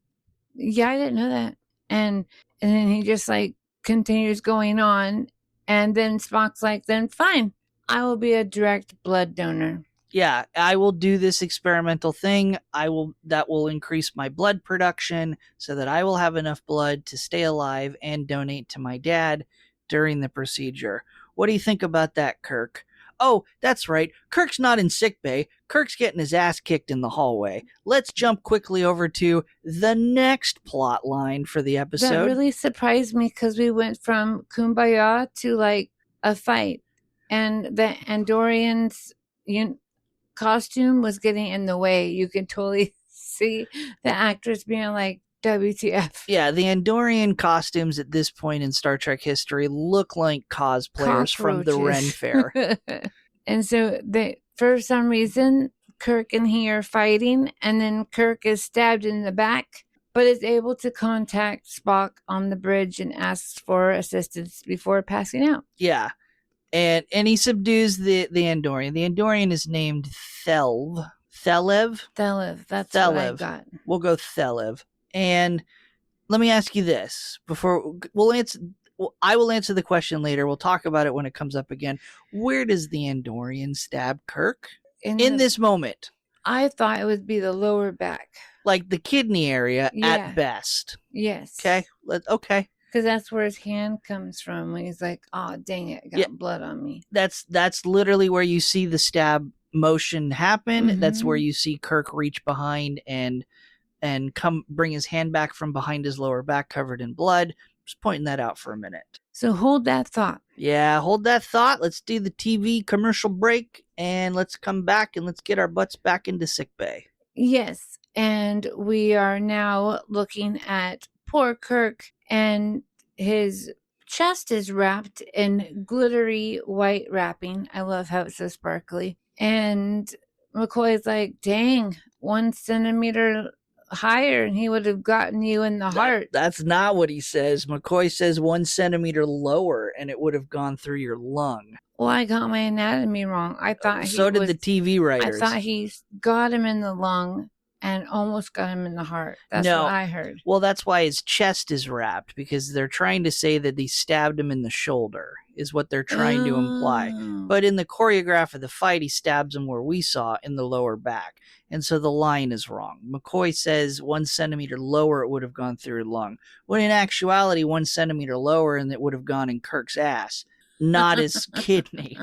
[SPEAKER 2] Yeah, I didn't know that. And then he just like continues going on. And then Spock's like, then fine, I will be a direct blood donor.
[SPEAKER 1] Yeah, I will do this experimental thing. That will increase my blood production so that I will have enough blood to stay alive and donate to my dad during the procedure. What do you think about that, Kirk? Oh, that's right. Kirk's not in sickbay. Kirk's getting his ass kicked in the hallway. Let's jump quickly over to the next plot line for the episode.
[SPEAKER 2] That really surprised me because we went from kumbaya to like a fight, and the Andorians' costume was getting in the way. You can totally see the actors being like, WTF.
[SPEAKER 1] Yeah, the Andorian costumes at this point in Star Trek history look like cosplayers from the Ren Fair.
[SPEAKER 2] And so for some reason, Kirk and he are fighting, and then Kirk is stabbed in the back, but is able to contact Spock on the bridge and asks for assistance before passing out.
[SPEAKER 1] Yeah. And he subdues the Andorian. The Andorian is named Thelev.
[SPEAKER 2] That's what I got.
[SPEAKER 1] We'll go Thelev. And let me ask you this before I will answer the question later. We'll talk about it when it comes up again. Where does the Andorian stab Kirk in this moment?
[SPEAKER 2] I thought it would be the lower back,
[SPEAKER 1] like the kidney area at best.
[SPEAKER 2] Yes.
[SPEAKER 1] Okay. Okay.
[SPEAKER 2] Because that's where his hand comes from when he's like, "Oh, dang it, I got blood on me."
[SPEAKER 1] That's literally where you see the stab motion happen. Mm-hmm. That's where you see Kirk reach behind and come bring his hand back from behind his lower back covered in blood. Just pointing that out for a minute.
[SPEAKER 2] So hold that thought.
[SPEAKER 1] Yeah, hold that thought. Let's do the TV commercial break and let's come back and let's get our butts back into sickbay.
[SPEAKER 2] Yes, and we are now looking at poor Kirk, and his chest is wrapped in glittery white wrapping. I love how it's so sparkly. And McCoy's like, dang, 1 centimeter higher and he would have gotten you in the heart.
[SPEAKER 1] That's not what he says. McCoy says 1 centimeter lower and it would have gone through your lung.
[SPEAKER 2] Well, I got my anatomy wrong. I thought
[SPEAKER 1] so did the TV writers.
[SPEAKER 2] I thought he got him in the lung and almost got him in the heart. That's what I heard.
[SPEAKER 1] Well, that's why his chest is wrapped, because they're trying to say that he stabbed him in the shoulder, is what they're trying to imply. But in the choreograph of the fight, he stabs him where we saw, in the lower back. And so the line is wrong. McCoy says 1 centimeter lower, it would have gone through your lung. When in actuality, 1 centimeter lower and it would have gone in Kirk's ass, not his kidney.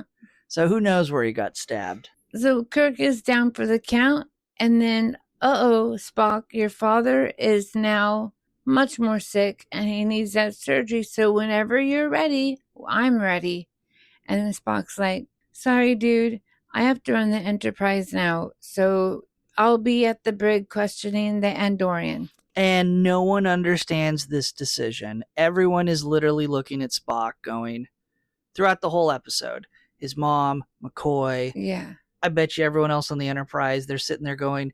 [SPEAKER 1] So who knows where he got stabbed.
[SPEAKER 2] So Kirk is down for the count, and then Spock, your father is now much more sick and he needs that surgery. So whenever you're ready, I'm ready. And then Spock's like, sorry, dude, I have to run the Enterprise now. So I'll be at the brig questioning the Andorian.
[SPEAKER 1] And no one understands this decision. Everyone is literally looking at Spock going, throughout the whole episode, his mom, McCoy.
[SPEAKER 2] Yeah.
[SPEAKER 1] I bet you everyone else on the Enterprise, they're sitting there going,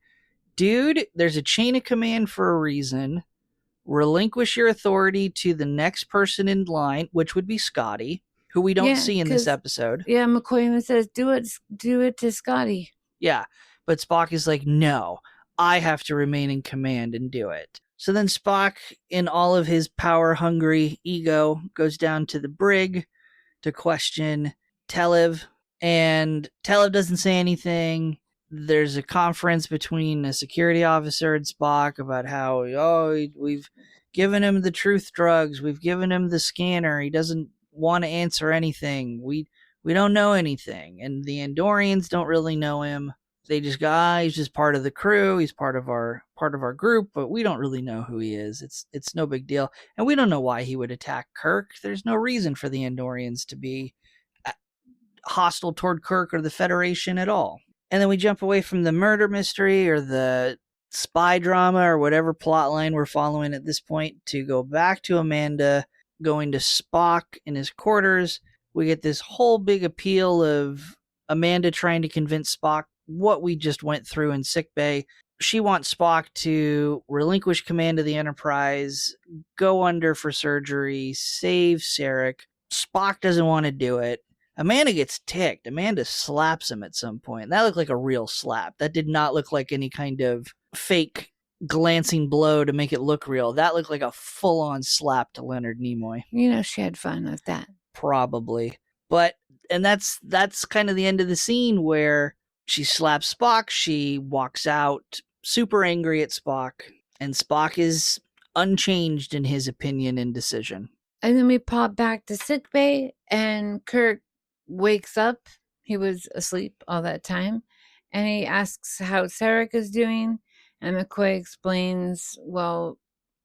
[SPEAKER 1] dude, there's a chain of command for a reason. Relinquish your authority to the next person in line, which would be Scotty, who we don't see in this episode.
[SPEAKER 2] Yeah, McCoy even says, do it to Scotty.
[SPEAKER 1] Yeah, but Spock is like, no, I have to remain in command and do it. So then Spock, in all of his power-hungry ego, goes down to the brig to question Telev, and Telev doesn't say anything. There's a conference between a security officer and Spock about how, we've given him the truth drugs, we've given him the scanner, he doesn't want to answer anything, we don't know anything, and the Andorians don't really know him. They just go, he's just part of the crew, he's part of our group, but we don't really know who he is. It's no big deal, and we don't know why he would attack Kirk. There's no reason for the Andorians to be hostile toward Kirk or the Federation at all. And then we jump away from the murder mystery or the spy drama or whatever plot line we're following at this point to go back to Amanda going to Spock in his quarters. We get this whole big appeal of Amanda trying to convince Spock what we just went through in sickbay. She wants Spock to relinquish command of the Enterprise, go under for surgery, save Sarek. Spock doesn't want to do it. Amanda gets ticked. Amanda slaps him at some point. That looked like a real slap. That did not look like any kind of fake glancing blow to make it look real. That looked like a full-on slap to Leonard Nimoy.
[SPEAKER 2] She had fun with that.
[SPEAKER 1] Probably. But And that's kind of the end of the scene, where she slaps Spock. She walks out super angry at Spock, and Spock is unchanged in his opinion and decision.
[SPEAKER 2] And then we pop back to sickbay, and Kirk wakes up. He was asleep all that time. And he asks how Sarek is doing. And McCoy explains, well,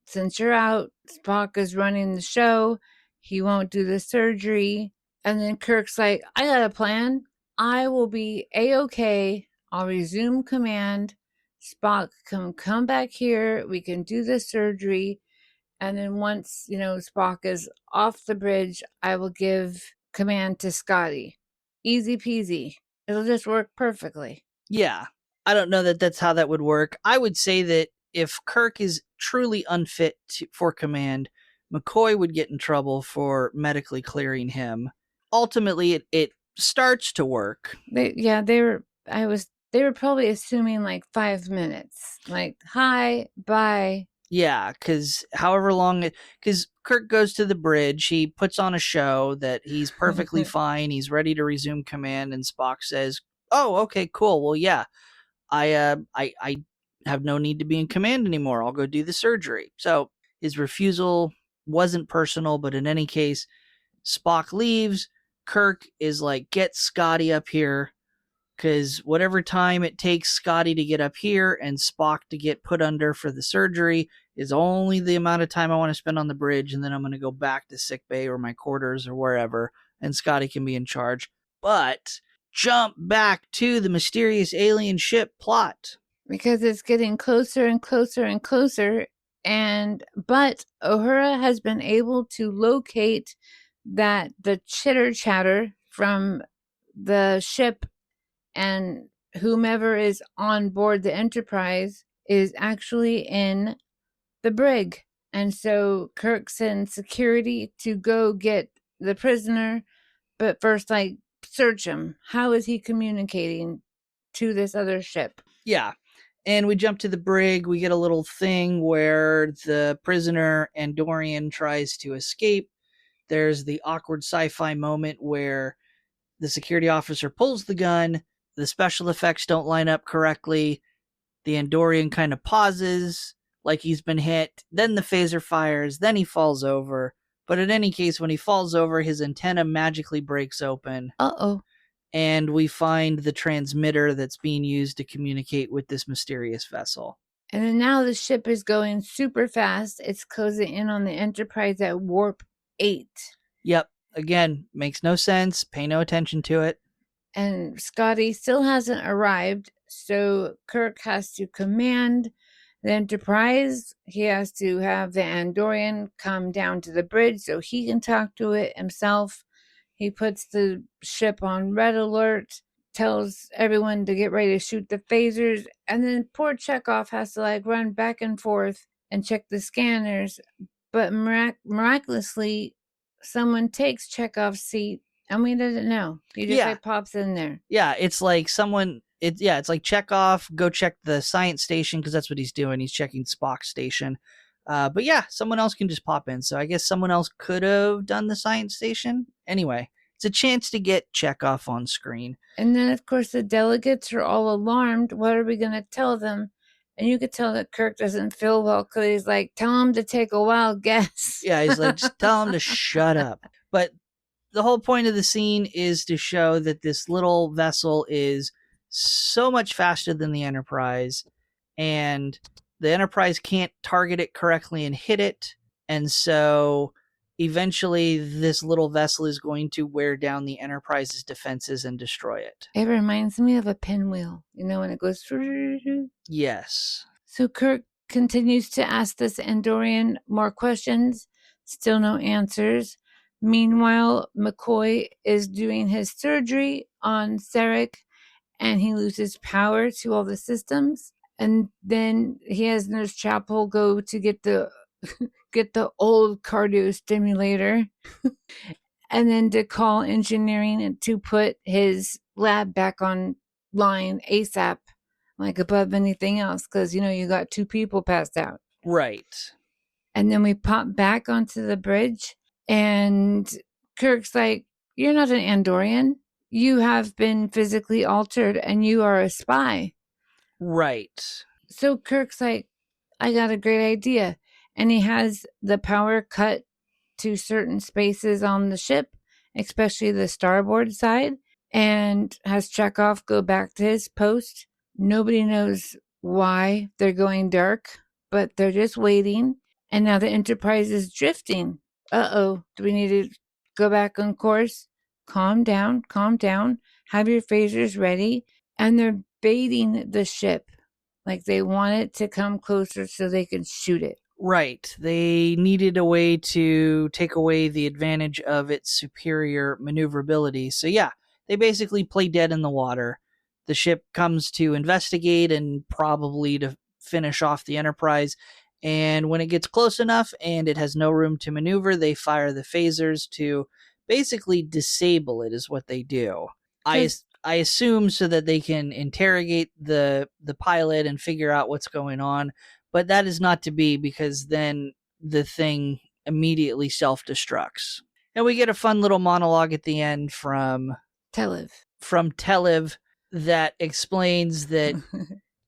[SPEAKER 2] since you're out, Spock is running the show. He won't do the surgery. And then Kirk's like, I got a plan. I will be A-OK. I'll resume command. Spock can come back here. We can do the surgery. And then once, Spock is off the bridge, I will give command to Scotty. Easy peasy. It'll just work perfectly.
[SPEAKER 1] Yeah. I don't know that that's how that would work. I would say that if Kirk is truly unfit for command, McCoy would get in trouble for medically clearing him. Ultimately, it starts to work.
[SPEAKER 2] They were probably assuming like 5 minutes. Like, hi, bye.
[SPEAKER 1] Yeah, because however long because Kirk goes to the bridge, he puts on a show that he's perfectly fine, he's ready to resume command, and Spock says, "Oh, okay, cool. Well, yeah, I have no need to be in command anymore. I'll go do the surgery." So his refusal wasn't personal, but in any case, Spock leaves. Kirk is like, "Get Scotty up here." Because whatever time it takes Scotty to get up here and Spock to get put under for the surgery is only the amount of time I want to spend on the bridge, and then I'm going to go back to sickbay or my quarters or wherever, and Scotty can be in charge. But jump back to the mysterious alien ship plot.
[SPEAKER 2] Because it's getting closer and closer and closer, but Uhura has been able to locate that the chitter chatter from the ship and whomever is on board the Enterprise is actually in the brig. And so Kirk sends security to go get the prisoner, but first, search him. How is he communicating to this other ship?
[SPEAKER 1] Yeah. And we jump to the brig. We get a little thing where the prisoner Andorian tries to escape. There's the awkward sci-fi moment where the security officer pulls the gun. The special effects don't line up correctly. The Andorian kind of pauses like he's been hit. Then the phaser fires. Then he falls over. But in any case, when he falls over, his antenna magically breaks open.
[SPEAKER 2] Uh-oh.
[SPEAKER 1] And we find the transmitter that's being used to communicate with this mysterious vessel.
[SPEAKER 2] And then now the ship is going super fast. It's closing in on the Enterprise at warp 8.
[SPEAKER 1] Yep. Again, makes no sense. Pay no attention to it.
[SPEAKER 2] And Scotty still hasn't arrived, so Kirk has to command the Enterprise. He has to have the Andorian come down to the bridge so he can talk to it himself. He puts the ship on red alert, tells everyone to get ready to shoot the phasers, and then poor Chekhov has to run back and forth and check the scanners. But miraculously, someone takes Chekhov's seat, and we didn't know. He just pops in there.
[SPEAKER 1] Yeah, it's like someone. It's like Chekhov, go check the science station, because that's what he's doing. He's checking Spock's station. But yeah, someone else can just pop in. So I guess someone else could have done the science station. Anyway, it's a chance to get Chekhov on screen.
[SPEAKER 2] And then, of course, the delegates are all alarmed. What are we going to tell them? And you could tell that Kirk doesn't feel well, because he's like, tell him to take a wild guess.
[SPEAKER 1] Yeah, he's like, just tell him to shut up. But the whole point of the scene is to show that this little vessel is so much faster than the Enterprise, and the Enterprise can't target it correctly and hit it. And so eventually this little vessel is going to wear down the Enterprise's defenses and destroy it.
[SPEAKER 2] It reminds me of a pinwheel, when it goes.
[SPEAKER 1] Yes.
[SPEAKER 2] So Kirk continues to ask this Andorian more questions. Still no answers. Meanwhile, McCoy is doing his surgery on Sarek, and he loses power to all the systems. And then he has Nurse Chapel go to get the old cardio stimulator, and then to call engineering and to put his lab back on line ASAP, above anything else, because you got 2 people passed out.
[SPEAKER 1] Right.
[SPEAKER 2] And then we pop back onto the bridge, and Kirk's like, you're not an Andorian. You have been physically altered and you are a spy.
[SPEAKER 1] Right.
[SPEAKER 2] So Kirk's like, I got a great idea. And he has the power cut to certain spaces on the ship, especially the starboard side, and has Chekhov go back to his post. Nobody knows why they're going dark, but they're just waiting. And now the Enterprise is drifting. Uh-oh, do we need to go back on course? Calm down, calm down. Have your phasers ready. And they're baiting the ship. Like they want it to come closer so they can shoot it.
[SPEAKER 1] Right. They needed a way to take away the advantage of its superior maneuverability. So, yeah, they basically play dead in the water. The ship comes to investigate and probably to finish off the Enterprise. And when it gets close enough and it has no room to maneuver, they fire the phasers to basically disable it, is what they do. I assume so that they can interrogate the pilot and figure out what's going on. But that is not to be, because then the thing immediately self-destructs. And we get a fun little monologue at the end from
[SPEAKER 2] Telev.
[SPEAKER 1] That explains that,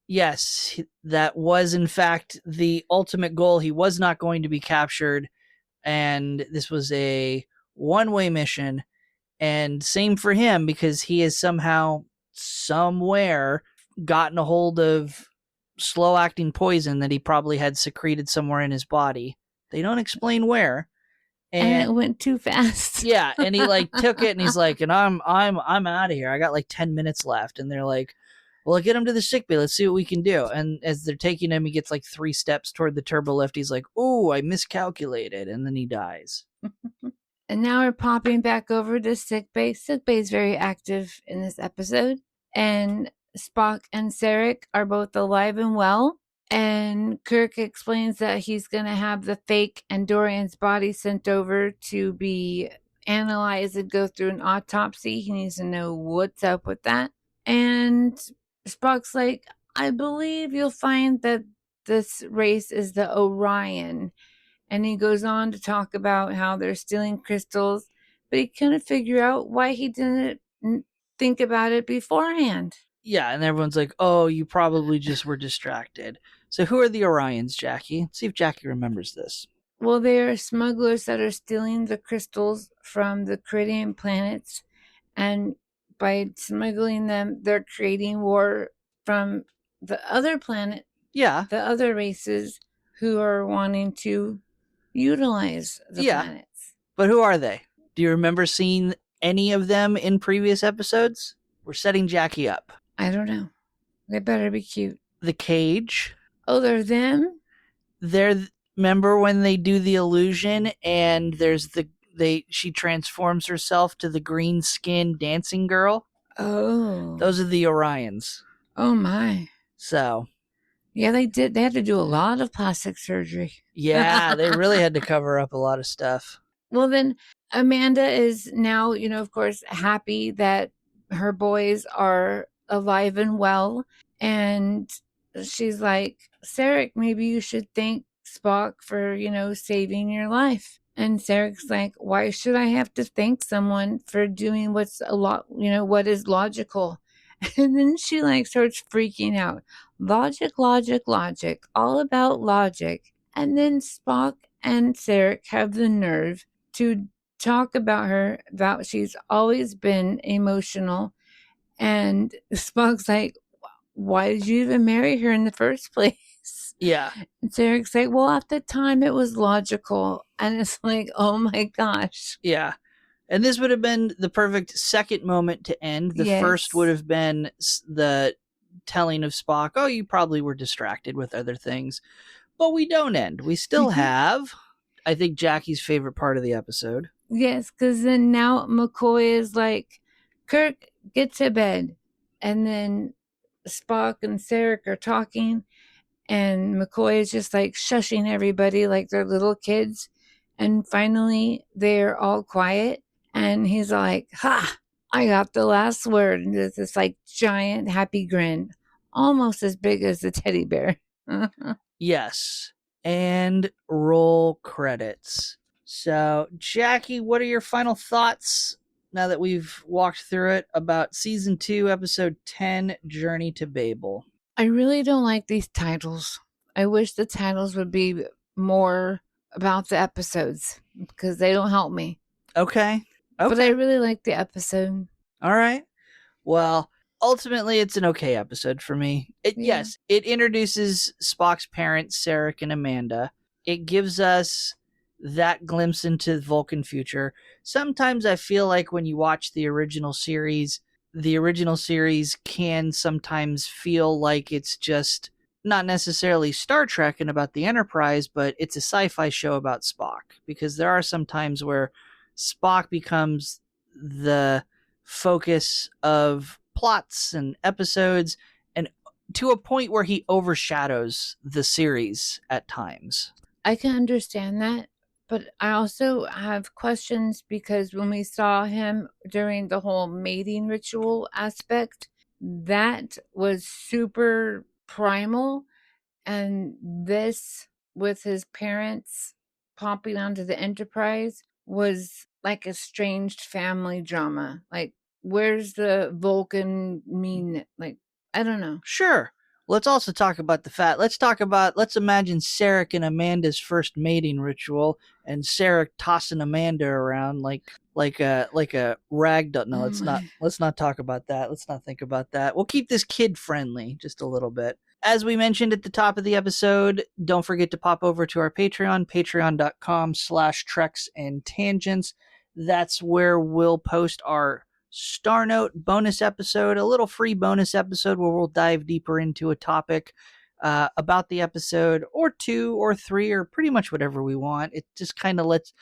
[SPEAKER 1] yes, that was in fact the ultimate goal. He was not going to be captured, and this was a one-way mission. And same for him, because he has somehow, somewhere, gotten a hold of slow acting poison that he probably had secreted somewhere in his body. They don't explain where.
[SPEAKER 2] And it went too fast.
[SPEAKER 1] Yeah, and he like took it and he's like, and I'm out of here. I got like 10 minutes left. And they're like, well, get him to the sick bay. Let's see what we can do. And as they're taking him, he gets like 3 steps toward the turbo lift. He's like, oh, I miscalculated. And then he dies.
[SPEAKER 2] And now we're popping back over to sick bay. Sick bay is very active in this episode. And Spock and Sarek are both alive and well. And Kirk explains that he's going to have the fake Andorian's body sent over to be analyzed and go through an autopsy. He needs to know what's up with that. And Spock's like, I believe you'll find that this race is the Orion. And he goes on to talk about how they're stealing crystals, but he couldn't figure out why he didn't think about it beforehand.
[SPEAKER 1] Yeah, and everyone's like, oh, you probably just were distracted. So who are the Orions, Jaci? Let's see if Jaci remembers this.
[SPEAKER 2] Well, they are smugglers that are stealing the crystals from the Caridian planets. And by smuggling them, they're creating war from the other planet.
[SPEAKER 1] Yeah.
[SPEAKER 2] The other races who are wanting to utilize the planets.
[SPEAKER 1] But who are they? Do you remember seeing any of them in previous episodes? We're setting Jaci up.
[SPEAKER 2] I don't know. They better be cute.
[SPEAKER 1] The Cage.
[SPEAKER 2] Oh, they're them?
[SPEAKER 1] Remember when they do the illusion and there's she transforms herself to the green skin dancing girl?
[SPEAKER 2] Oh.
[SPEAKER 1] Those are the Orions.
[SPEAKER 2] Oh my.
[SPEAKER 1] So.
[SPEAKER 2] Yeah, they did. They had to do a lot of plastic surgery.
[SPEAKER 1] Yeah, they really had to cover up a lot of stuff.
[SPEAKER 2] Well, then Amanda is now, of course, happy that her boys are alive and well. And she's like, Sarek, maybe you should thank Spock for, saving your life. And Sarek's like, why should I have to thank someone for doing what is logical? And then she starts freaking out. Logic, all about logic. And then Spock and Sarek have the nerve to talk about she's always been emotional. And Spock's like, why did you even marry her in the first place?
[SPEAKER 1] Yeah.
[SPEAKER 2] And Sarek's like, well, at the time it was logical. And it's like, oh my gosh.
[SPEAKER 1] Yeah. And this would have been the perfect second moment to end. The first would have been the telling of Spock, oh, you probably were distracted with other things. But we don't end. We still have, I think, Jackie's favorite part of the episode.
[SPEAKER 2] Yes, because then now McCoy is like, Kirk, get to bed. And then Spock and Sarek are talking. And McCoy is just shushing everybody like they're little kids. And finally, they're all quiet. And he's like, ha, I got the last word. And there's this giant happy grin, almost as big as the teddy bear.
[SPEAKER 1] Yes. And roll credits. So, Jaci, what are your final thoughts now that we've walked through it, about season 2, episode 10, Journey to Babel?
[SPEAKER 2] I really don't like these titles. I wish the titles would be more about the episodes because they don't help me.
[SPEAKER 1] Okay.
[SPEAKER 2] But I really like the episode.
[SPEAKER 1] All right. Well, ultimately, it's an okay episode for me. Yes, it introduces Spock's parents, Sarek and Amanda. It gives us that glimpse into the Vulcan future. Sometimes I feel like when you watch the original series can sometimes feel like it's just not necessarily Star Trek and about the Enterprise, but it's a sci-fi show about Spock. Because there are some times where Spock becomes the focus of plots and episodes, and to a point where he overshadows the series at times.
[SPEAKER 2] I can understand that, but I also have questions because when we saw him during the whole mating ritual aspect, that was super primal, and this with his parents popping onto the Enterprise was like a estranged family drama. Like, where's the Vulcan mean? Like, I don't know.
[SPEAKER 1] Sure. Let's also talk about let's imagine Sarek and Amanda's first mating ritual, and Sarek tossing Amanda around like a rag doll. No, let's not talk about that. Let's not think about that. We'll keep this kid friendly just a little bit. As we mentioned at the top of the episode, don't forget to pop over to our Patreon, patreon.com/Treks and Tangents. That's where we'll post our Star Note bonus episode, a little free bonus episode where we'll dive deeper into a topic about the episode, or 2 or 3, or pretty much whatever we want. It just kind of lets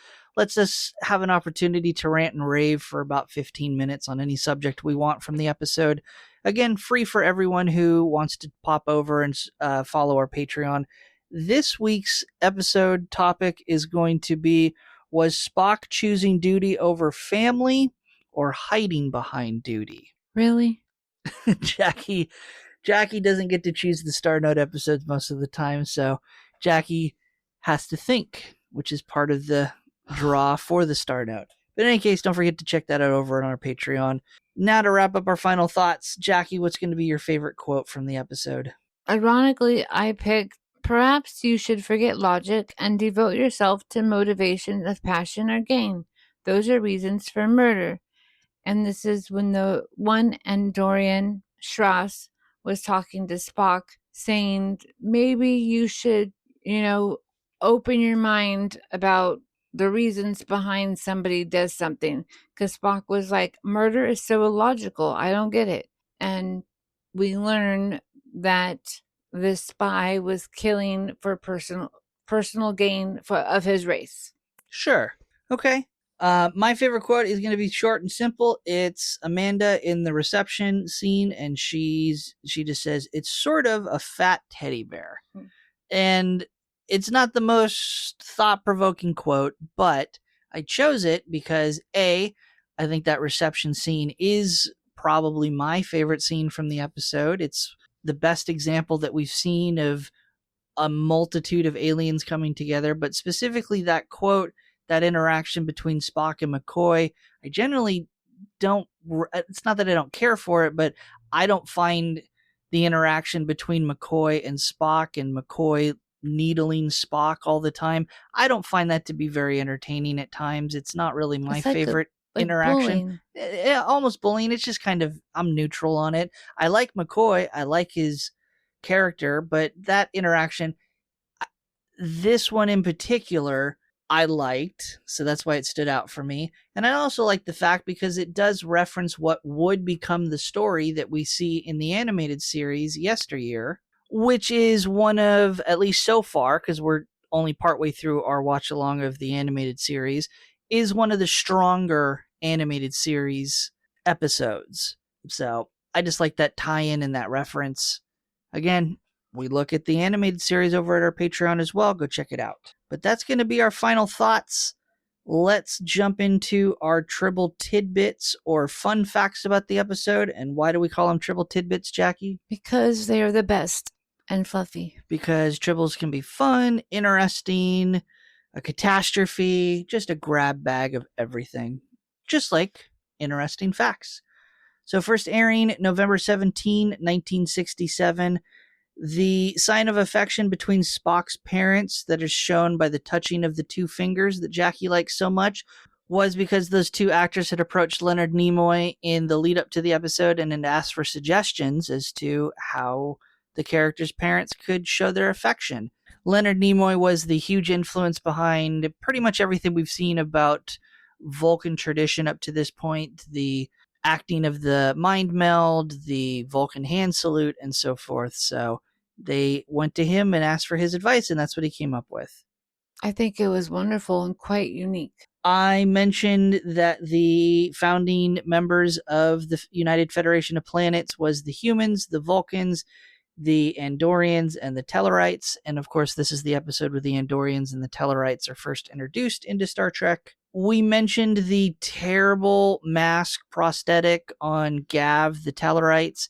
[SPEAKER 1] us have an opportunity to rant and rave for about 15 minutes on any subject we want from the episode. Again, free for everyone who wants to pop over and follow our Patreon. This week's episode topic is going to be, was Spock choosing duty over family or hiding behind duty?
[SPEAKER 2] Really?
[SPEAKER 1] Jaci doesn't get to choose the Star Note episodes most of the time, so Jaci has to think, which is part of the draw for the Star Note. But in any case, don't forget to check that out over on our Patreon. Now to wrap up our final thoughts, Jaci, what's going to be your favorite quote from the episode?
[SPEAKER 2] Ironically, I picked, perhaps you should forget logic and devote yourself to motivations of passion or gain. Those are reasons for murder. And this is when the one Andorian, Shras, was talking to Spock, saying, maybe you should, open your mind about the reasons behind somebody does something. Because Spock was like, murder is so illogical. I don't get it. And we learn that this spy was killing for personal gain of his race.
[SPEAKER 1] Sure. Okay. My favorite quote is going to be short and simple. It's Amanda in the reception scene, and she just says, "It's sort of a fat teddy bear." And it's not the most thought-provoking quote, but I chose it because I think that reception scene is probably my favorite scene from the episode. It's the best example that we've seen of a multitude of aliens coming together, but specifically that quote, that interaction between Spock and McCoy, I generally don't, it's not that I don't care for it, but I don't find the interaction between McCoy and Spock, and McCoy needling Spock all the time, I don't find that to be very entertaining at times. It's not really my favorite interaction. Almost bullying. It's just kind of, I'm neutral on it. I like McCoy. I like his character, but that interaction, this one in particular, I liked, so that's why it stood out for me. And I also like the fact because it does reference what would become the story that we see in the animated series yesteryear, which is one of, at least so far, because we're only partway through our watch along of the animated series, is one of the stronger animated series episodes. So I just like that tie-in and that reference. Again, we look at the animated series over at our Patreon as well. Go check it out. But that's going to be our final thoughts. Let's jump into our Tribble tidbits or fun facts about the episode. And why do we call them Tribble tidbits, Jaci?
[SPEAKER 2] Because they are the best and fluffy.
[SPEAKER 1] Because Tribbles can be fun, interesting, a catastrophe, just a grab bag of everything. Just like interesting facts. So first airing November 17, 1967. The sign of affection between Spock's parents that is shown by the touching of the two fingers that Jaci likes so much was because those two actors had approached Leonard Nimoy in the lead up to the episode and had asked for suggestions as to how the characters' parents could show their affection. Leonard Nimoy was the huge influence behind pretty much everything we've seen about Vulcan tradition up to this point, the acting of the mind meld, the Vulcan hand salute, and so forth. So they went to him and asked for his advice, and that's what he came up with.
[SPEAKER 2] I think it was wonderful and quite unique.
[SPEAKER 1] I mentioned that the founding members of the United Federation of Planets was the humans, the Vulcans, the Andorians, and the Tellarites. And of course, this is the episode where the Andorians and the Tellarites are first introduced into Star Trek. We mentioned the terrible mask prosthetic on Gav, the Tellarites,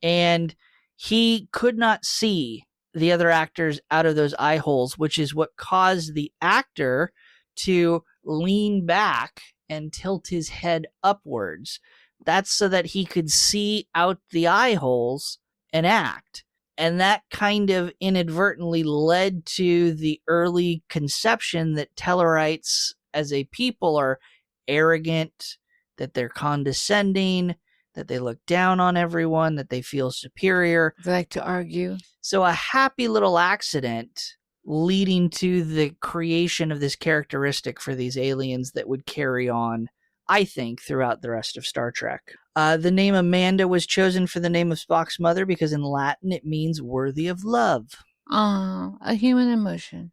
[SPEAKER 1] and he could not see the other actors out of those eye holes, which is what caused the actor to lean back and tilt his head upwards. That's so that he could see out the eye holes and act. And that kind of inadvertently led to the early conception that Tellarites as a people are arrogant, that they're condescending, that they look down on everyone, that they feel superior.
[SPEAKER 2] They like to argue.
[SPEAKER 1] So a happy little accident leading to the creation of this characteristic for these aliens that would carry on, I think, throughout the rest of Star Trek. The name Amanda was chosen for the name of Spock's mother because in Latin it means worthy of love.
[SPEAKER 2] Oh, a human emotion.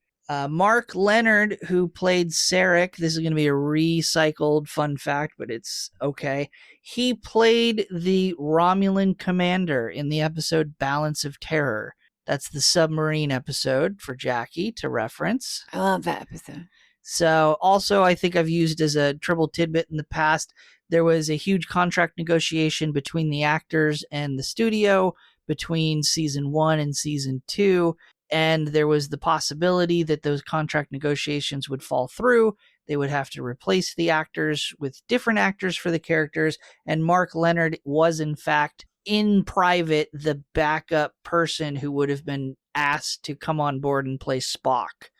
[SPEAKER 1] Mark Leonard, who played Sarek, this is going to be a recycled fun fact, but it's okay. He played the Romulan commander in the episode Balance of Terror. That's the submarine episode for Jaci to reference.
[SPEAKER 2] I love that episode.
[SPEAKER 1] So also, I think I've used as a triple tidbit in the past, there was a huge contract negotiation between the actors and the studio between season 1 and season 2. And there was the possibility that those contract negotiations would fall through. They would have to replace the actors with different actors for the characters. And Mark Leonard was, in fact, in private, the backup person who would have been asked to come on board and play Spock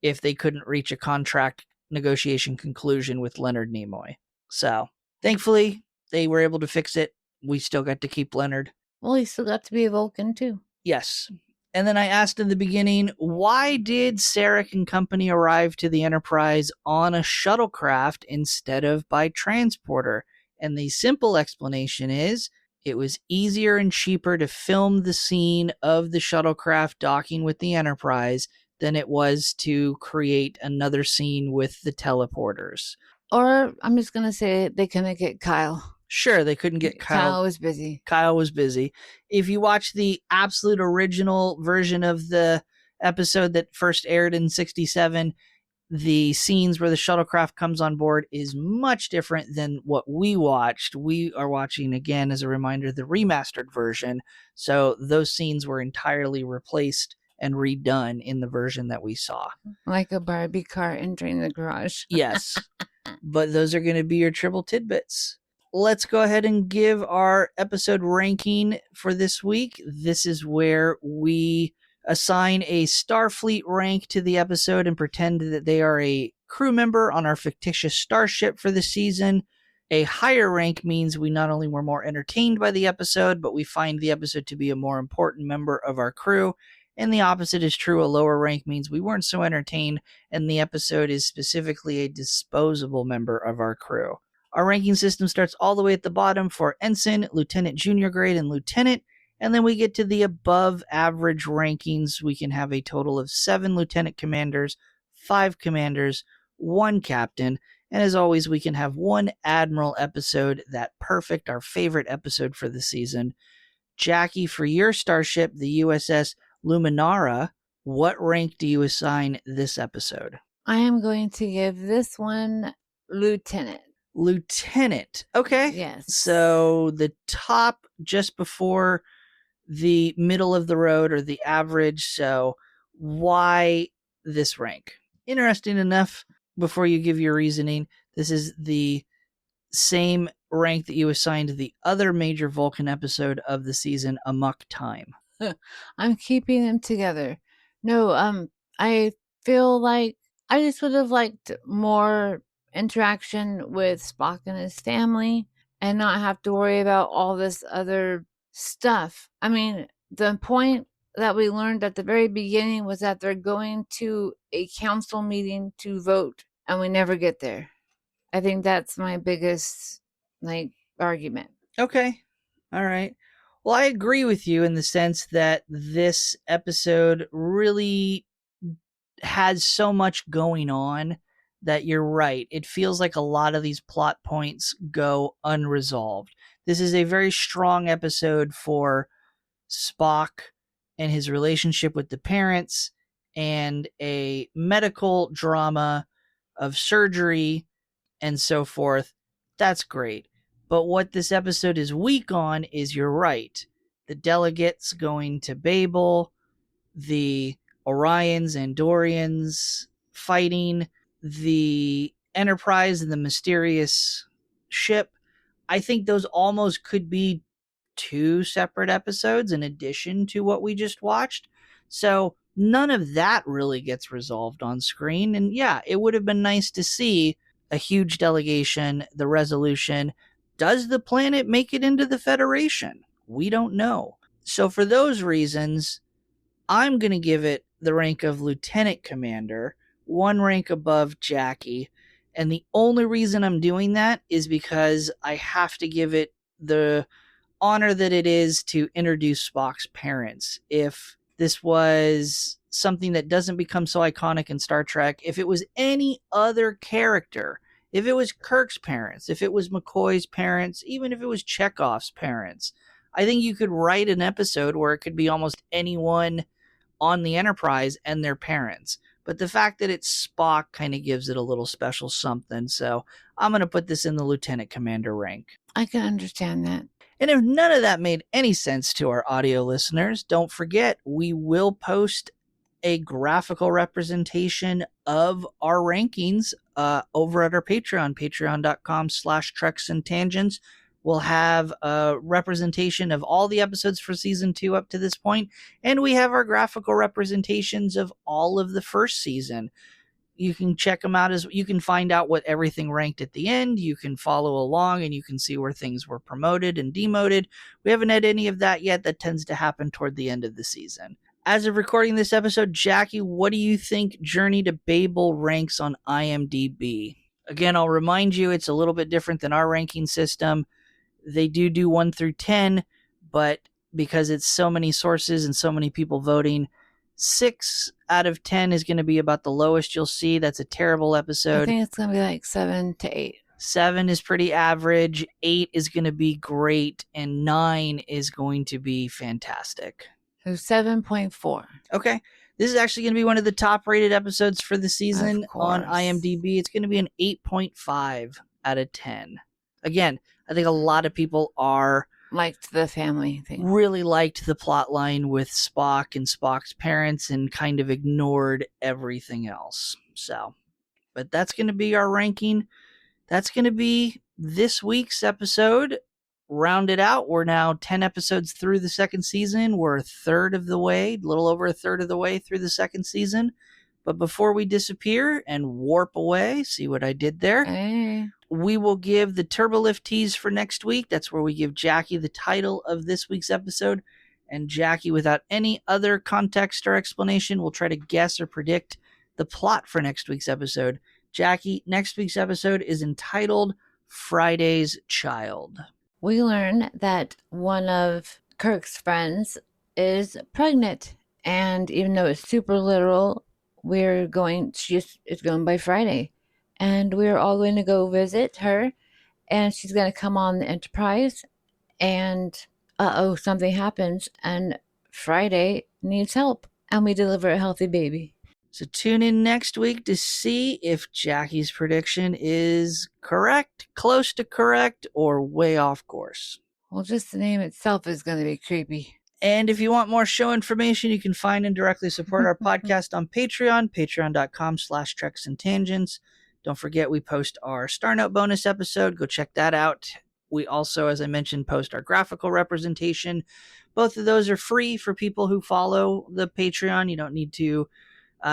[SPEAKER 1] if they couldn't reach a contract negotiation conclusion with Leonard Nimoy. So, thankfully, they were able to fix it. We still got to keep Leonard.
[SPEAKER 2] Well, he still got to be a Vulcan, too.
[SPEAKER 1] Yes. And then I asked in the beginning, why did Sarek and company arrive to the Enterprise on a shuttlecraft instead of by transporter? And the simple explanation is, it was easier and cheaper to film the scene of the shuttlecraft docking with the Enterprise than it was to create another scene with the teleporters.
[SPEAKER 2] Or, I'm just going to say, they couldn't get Kyle.
[SPEAKER 1] Sure, they couldn't get Kyle.
[SPEAKER 2] Kyle was busy.
[SPEAKER 1] Kyle was busy. If you watch the absolute original version of the episode that first aired in 67, the scenes where the shuttlecraft comes on board is much different than what we watched. We are watching, again, as a reminder, the remastered version. So those scenes were entirely replaced and redone in the version that we saw.
[SPEAKER 2] Like a Barbie car entering the garage.
[SPEAKER 1] Yes, but those are going to be your triple tidbits. Let's go ahead and give our episode ranking for this week. This is where we assign a Starfleet rank to the episode and pretend that they are a crew member on our fictitious starship for the season. A higher rank means we not only were more entertained by the episode, but we find the episode to be a more important member of our crew. And the opposite is true. A lower rank means we weren't so entertained, and the episode is specifically a disposable member of our crew. Our ranking system starts all the way at the bottom for ensign, lieutenant, junior grade, and lieutenant. And then we get to the above average rankings. We can have a total of 7 lieutenant commanders, 5 commanders, 1 captain. And as always, we can have 1 admiral episode, that perfect, our favorite episode for the season. Jaci, for your starship, the USS Luminara, what rank do you assign this episode?
[SPEAKER 2] I am going to give this one lieutenant.
[SPEAKER 1] Lieutenant. Okay.
[SPEAKER 2] Yes.
[SPEAKER 1] So the top just before the middle of the road or the average. So why this rank? Interesting enough, before you give your reasoning, this is the same rank that you assigned the other major Vulcan episode of the season, Amok Time.
[SPEAKER 2] I'm keeping them together. No, I feel like I just would have liked more interaction with Spock and his family and not have to worry about all this other stuff. I mean, the point that we learned at the very beginning was that they're going to a council meeting to vote, and we never get there. I think that's my biggest argument.
[SPEAKER 1] Okay. All right. Well, I agree with you in the sense that this episode really has so much going on that you're right. It feels like a lot of these plot points go unresolved. This is a very strong episode for Spock and his relationship with the parents, and a medical drama of surgery and so forth. That's great. But what this episode is weak on is, you're right, the delegates going to Babel, the Orions and Andorians fighting, the Enterprise and the mysterious ship. I think those almost could be two separate episodes in addition to what we just watched. So none of that really gets resolved on screen. And yeah, it would have been nice to see a huge delegation, the resolution. Does the planet make it into the Federation? We don't know. So for those reasons, I'm going to give it the rank of Lieutenant Commander, one rank above Jaci. And the only reason I'm doing that is because I have to give it the honor that it is to introduce Spock's parents. If this was something that doesn't become so iconic in Star Trek, if it was any other character, if it was Kirk's parents, if it was McCoy's parents, even if it was Chekhov's parents, I think you could write an episode where it could be almost anyone on the Enterprise and their parents. But the fact that it's Spock kind of gives it a little special something. So I'm going to put this in the Lieutenant Commander rank.
[SPEAKER 2] I can understand that.
[SPEAKER 1] And if none of that made any sense to our audio listeners, don't forget, we will post a graphical representation of our rankings over at our Patreon, patreon.com/Treks and Tangents. We'll have a representation of all the episodes for season 2 up to this point, and we have our graphical representations of all of the first season. You can check them out, as you can find out what everything ranked at the end. You can follow along and you can see where things were promoted and demoted. We haven't had any of that yet. That tends to happen toward the end of the season. As of recording this episode, Jaci, what do you think Journey to Babel ranks on IMDb? Again, I'll remind you, it's a little bit different than our ranking system. They do 1 through 10, but because it's so many sources and so many people voting, 6 out of 10 is going to be about the lowest you'll see. That's a terrible episode.
[SPEAKER 2] I think it's going to be like 7 to 8.
[SPEAKER 1] 7 is pretty average. 8 is going to be great. And 9 is going to be fantastic.
[SPEAKER 2] So 7.4.
[SPEAKER 1] Okay. This is actually going to be one of the top rated episodes for the season on IMDb. It's going to be an 8.5 out of 10. Again, I think a lot of people
[SPEAKER 2] liked the family thing.
[SPEAKER 1] Really liked the plot line with Spock and Spock's parents and kind of ignored everything else. So, but that's going to be our ranking. That's going to be this week's episode. Rounded out, we're now 10 episodes through the second season. We're a third of the way, a little over a third of the way through the second season. But before we disappear and warp away, see what I did there?
[SPEAKER 2] Hey.
[SPEAKER 1] We will give the Turbolift tease for next week. That's where we give Jaci the title of this week's episode. And Jaci, without any other context or explanation, will try to guess or predict the plot for next week's episode. Jaci, next week's episode is entitled Friday's Child.
[SPEAKER 2] We learn that one of Kirk's friends is pregnant. And even though it's super literal, it's going by Friday. And we're all going to go visit her. And she's going to come on the Enterprise. And something happens. And Friday needs help. And we deliver a healthy baby.
[SPEAKER 1] So tune in next week to see if Jaci's prediction is correct, close to correct, or way off course.
[SPEAKER 2] Well, just the name itself is going to be creepy.
[SPEAKER 1] And if you want more show information, you can find and directly support our podcast on Patreon, patreon.com/Treks and Tangents. Don't forget, we post our Star Note bonus episode. Go check that out. We also, as I mentioned, post our graphical representation. Both of those are free for people who follow the Patreon. You don't need to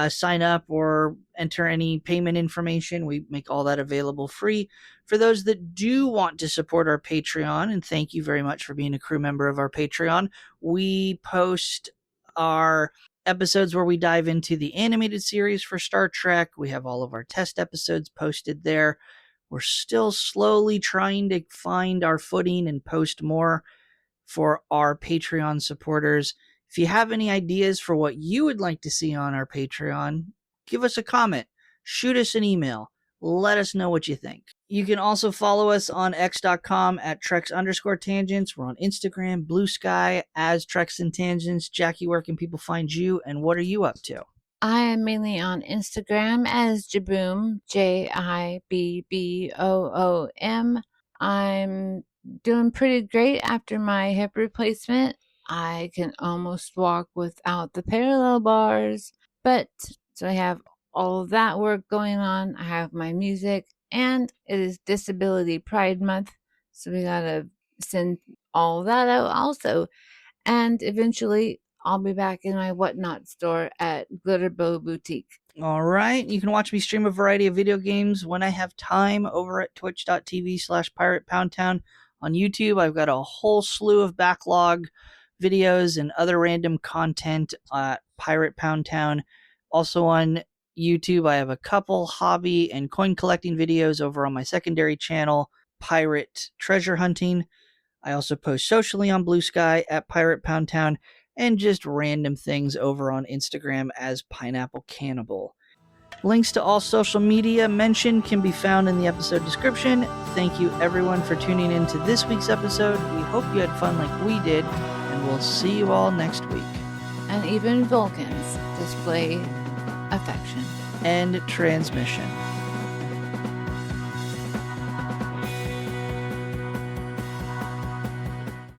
[SPEAKER 1] sign up or enter any payment information. We make all that available free. For those that do want to support our Patreon, and thank you very much for being a crew member of our Patreon, we post our episodes where we dive into the animated series for Star Trek. We have all of our test episodes posted there. We're still slowly trying to find our footing and post more for our Patreon supporters. If you have any ideas for what you would like to see on our Patreon, give us a comment, shoot us an email, let us know what you think. You can also follow us on x.com at Trex_tangents. We're on Instagram, Blue Sky, as Trex and Tangents. Jackie, where can people find you, and what are you up to?
[SPEAKER 2] I am mainly on Instagram as Jaboom, Jibboom. I'm doing pretty great after my hip replacement. I can almost walk without the parallel bars, but so I have all of that work going on. I have my music, and it is Disability Pride Month, so we gotta send all that out also. And eventually, I'll be back in my Whatnot store at Glitterbow Boutique.
[SPEAKER 1] All right. You can watch me stream a variety of video games when I have time over at twitch.tv/PiratePoundTown. On YouTube, I've got a whole slew of backlog videos and other random content at Pirate Pound Town. Also on YouTube, I have a couple hobby and coin collecting videos over on my secondary channel, Pirate Treasure Hunting. I also post socially on Blue Sky at Pirate Pound Town, and just random things over on Instagram as Pineapple Cannibal. Links to all social media mentioned can be found in the episode description. Thank you everyone for tuning in to this week's episode. We hope you had fun like we did, and we'll see you all next week.
[SPEAKER 2] And even Vulcans display affection
[SPEAKER 1] End transmission.